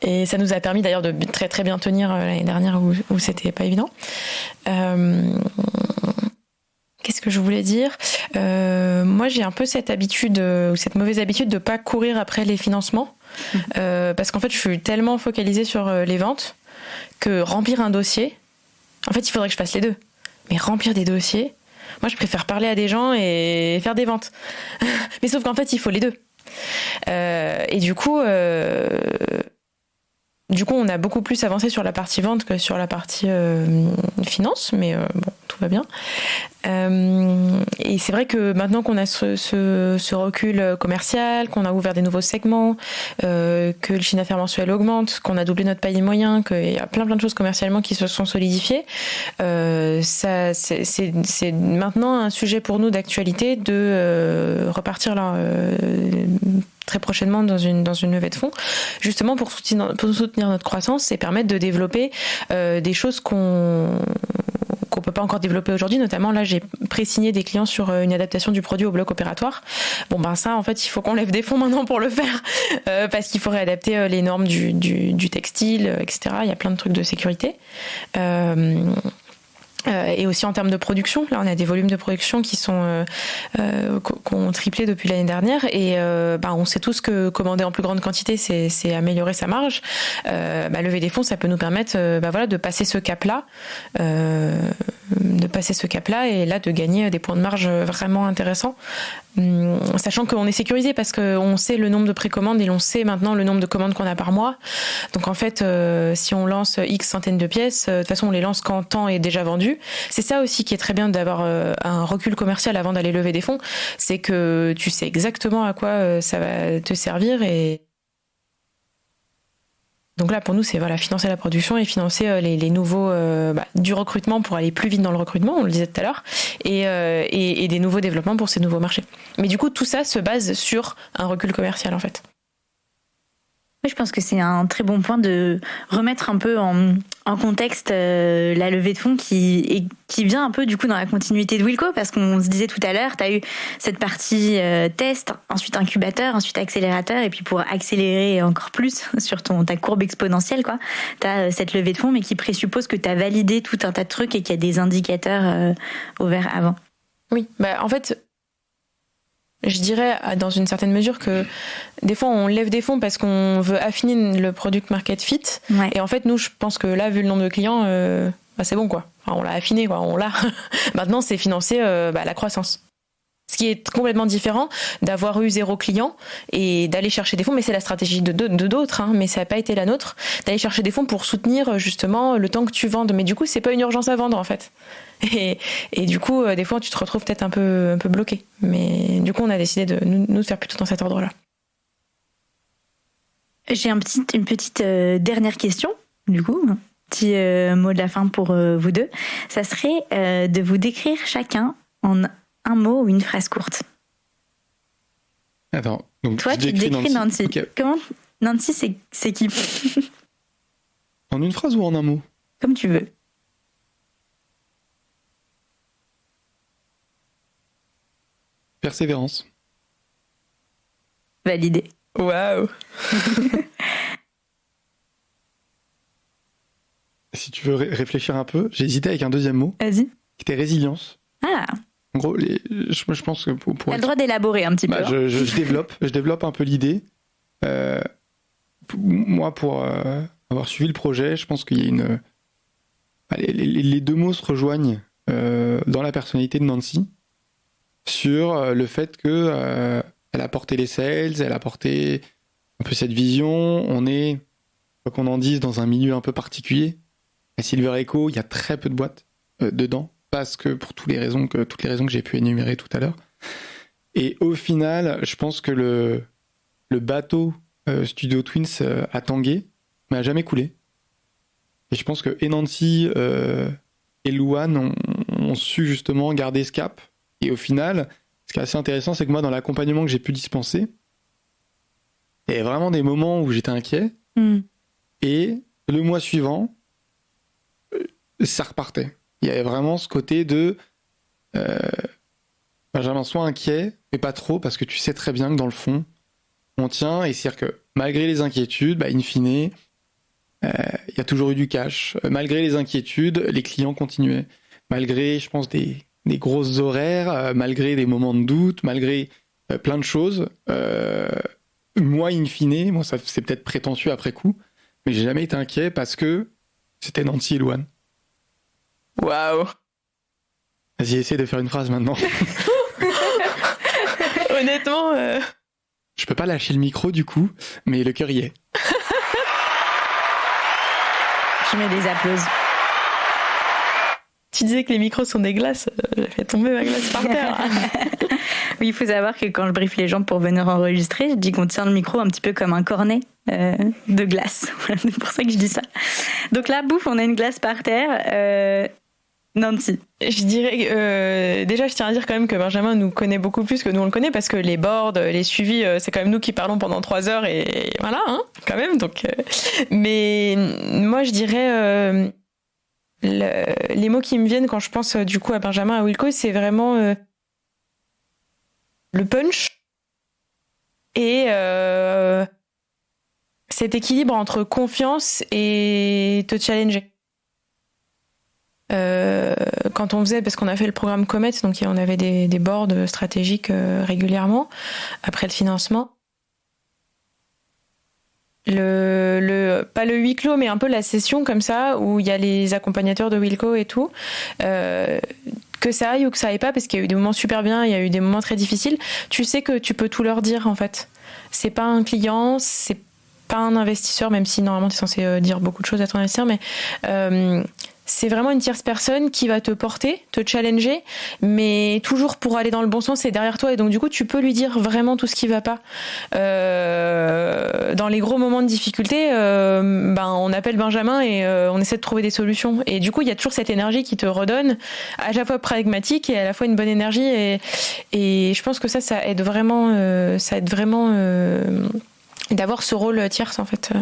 Et ça nous a permis d'ailleurs de très très bien tenir l'année dernière où c'était pas évident. Qu'est-ce que je voulais dire ? Moi, j'ai un peu cette habitude, ou cette mauvaise habitude de pas courir après les financements, parce qu'en fait, je suis tellement focalisée sur les ventes que remplir un dossier, en fait, il faudrait que je fasse les deux. Mais remplir des dossiers, moi, je préfère parler à des gens et faire des ventes. Mais sauf qu'en fait, il faut les deux. Et du coup, on a beaucoup plus avancé sur la partie vente que sur la partie finance, mais bon, tout va bien. Et c'est vrai que maintenant qu'on a ce recul commercial, qu'on a ouvert des nouveaux segments, que le chiffre d'affaires mensuel augmente, qu'on a doublé notre panier moyen, qu'il y a plein de choses commercialement qui se sont solidifiées, c'est maintenant un sujet pour nous d'actualité de repartir là très prochainement dans une levée de fonds, justement pour soutenir notre croissance et permettre de développer des choses qu'on peut pas encore développer aujourd'hui. Notamment, là, j'ai pré-signé des clients sur une adaptation du produit au bloc opératoire. Bon, ben ça, en fait, il faut qu'on lève des fonds maintenant pour le faire, parce qu'il faut réadapter les normes du textile, etc. Il y a plein de trucs de sécurité. Et aussi en termes de production, là on a des volumes de production qui ont triplé depuis l'année dernière, et on sait tous que commander en plus grande quantité c'est améliorer sa marge. Lever des fonds, ça peut nous permettre de passer ce cap-là, et là de gagner des points de marge vraiment intéressants, sachant qu'on est sécurisé parce qu'on sait le nombre de précommandes et on sait maintenant le nombre de commandes qu'on a par mois. Donc en fait, si on lance X centaines de pièces, de toute façon on les lance quand tant est déjà vendu. C'est ça aussi qui est très bien d'avoir un recul commercial avant d'aller lever des fonds, c'est que tu sais exactement à quoi ça va te servir. Et donc là pour nous c'est financer la production et financer les nouveaux du recrutement pour aller plus vite dans le recrutement, on le disait tout à l'heure, et des nouveaux développements pour ces nouveaux marchés. Mais du coup tout ça se base sur un recul commercial en fait. Oui, je pense que c'est un très bon point de remettre un peu en contexte la levée de fonds qui vient un peu du coup dans la continuité de Wilco, parce qu'on se disait tout à l'heure, tu as eu cette partie test, ensuite incubateur, ensuite accélérateur, et puis pour accélérer encore plus sur ta courbe exponentielle, quoi, tu as cette levée de fonds, mais qui présuppose que tu as validé tout un tas de trucs et qu'il y a des indicateurs ouverts avant. Oui, en fait, je dirais dans une certaine mesure que des fois on lève des fonds parce qu'on veut affiner le product market fit. Ouais. Et en fait nous je pense que là vu le nombre de clients c'est bon quoi. Enfin, on l'a affiné quoi, on l'a. Maintenant c'est financer la croissance. Ce qui est complètement différent d'avoir eu 0 client et d'aller chercher des fonds, mais c'est la stratégie de d'autres, hein, mais ça n'a pas été la nôtre, d'aller chercher des fonds pour soutenir justement le temps que tu vendes. Mais du coup, c'est pas une urgence à vendre en fait. Et du coup, des fois, tu te retrouves peut-être un peu bloqué. Mais du coup, on a décidé de nous faire plutôt dans cet ordre-là. J'ai une petite dernière question, du coup. Petit mot de la fin pour vous deux. Ça serait de vous décrire chacun en un mot ou une phrase courte. Attends, donc toi, tu décris Nancy. Okay. Comment Nancy, c'est qui? En une phrase ou en un mot? Comme tu veux. Persévérance. Validé. Waouh. si tu veux réfléchir un peu, j'ai hésité avec un deuxième mot. Vas-y. Qui était résilience. Ah. En gros, je pense que pour t'as le droit d'élaborer un petit peu. Je développe un peu l'idée. Moi, pour avoir suivi le projet, je pense qu'il y a les deux mots se rejoignent dans la personnalité de Nancy sur le fait que elle a porté les sales, elle a porté un peu cette vision. On est, quoi qu'on en dise, dans un milieu un peu particulier. À Silver Echo, il y a très peu de boîtes dedans, parce que pour toutes les raisons que j'ai pu énumérer tout à l'heure. Et au final, je pense que le bateau Studio Twins a tangué, mais a jamais coulé. Et je pense que Nancy et Louane ont su justement garder ce cap. Et au final, ce qui est assez intéressant, c'est que moi, dans l'accompagnement que j'ai pu dispenser, il y avait vraiment des moments où j'étais inquiet. Et le mois suivant, ça repartait. Il y avait vraiment ce côté de Benjamin, sois inquiet, mais pas trop, parce que tu sais très bien que dans le fond, on tient. Et c'est-à-dire que malgré les inquiétudes, in fine, il y a toujours eu du cash. Malgré les inquiétudes, les clients continuaient. Malgré, je pense, des grosses horaires, malgré des moments de doute, malgré plein de choses, moi, in fine, ça c'est peut-être prétentieux après coup, mais j'ai jamais été inquiet parce que c'était Nancy et Louane. Waouh! Vas-y, essaie de faire une phrase maintenant. Honnêtement... Je peux pas lâcher le micro du coup, mais le cœur y est. Je mets des applaudissements. Tu disais que les micros sont des glaces, j'ai fait tomber ma glace par terre. Oui, il faut savoir que quand je briefe les gens pour venir enregistrer, je dis qu'on tient le micro un petit peu comme un cornet de glace. C'est pour ça que je dis ça. Donc là, bouf, on a une glace par terre. Nancy. Je dirais déjà, je tiens à dire quand même que Benjamin nous connaît beaucoup plus que nous on le connaît, parce que les boards, les suivis, c'est quand même nous qui parlons pendant 3 heures et voilà, quand même. Donc, mais moi, je dirais les mots qui me viennent quand je pense du coup à Benjamin, à Wilco, c'est vraiment le punch et cet équilibre entre confiance et te challenger. Quand on faisait, parce qu'on a fait le programme Comet, donc on avait des boards stratégiques régulièrement après le financement. Pas le huis clos, mais un peu la session comme ça où il y a les accompagnateurs de Wilco et tout. Que ça aille ou que ça aille pas, parce qu'il y a eu des moments super bien, il y a eu des moments très difficiles. Tu sais que tu peux tout leur dire en fait. C'est pas un client, c'est pas un investisseur, même si normalement tu es censé dire beaucoup de choses à ton investisseur, mais c'est vraiment une tierce personne qui va te porter, te challenger, mais toujours pour aller dans le bon sens et derrière toi. Et donc du coup, tu peux lui dire vraiment tout ce qui va pas. Dans les gros moments de difficulté, on appelle Benjamin et on essaie de trouver des solutions. Et du coup, il y a toujours cette énergie qui te redonne, à la fois pragmatique et à la fois une bonne énergie. Et je pense que ça aide vraiment, d'avoir ce rôle tierce en fait.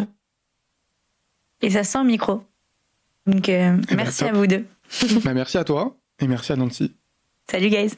Et ça sent micro. Donc merci à vous deux. Merci à toi et merci à Nancy. Salut guys.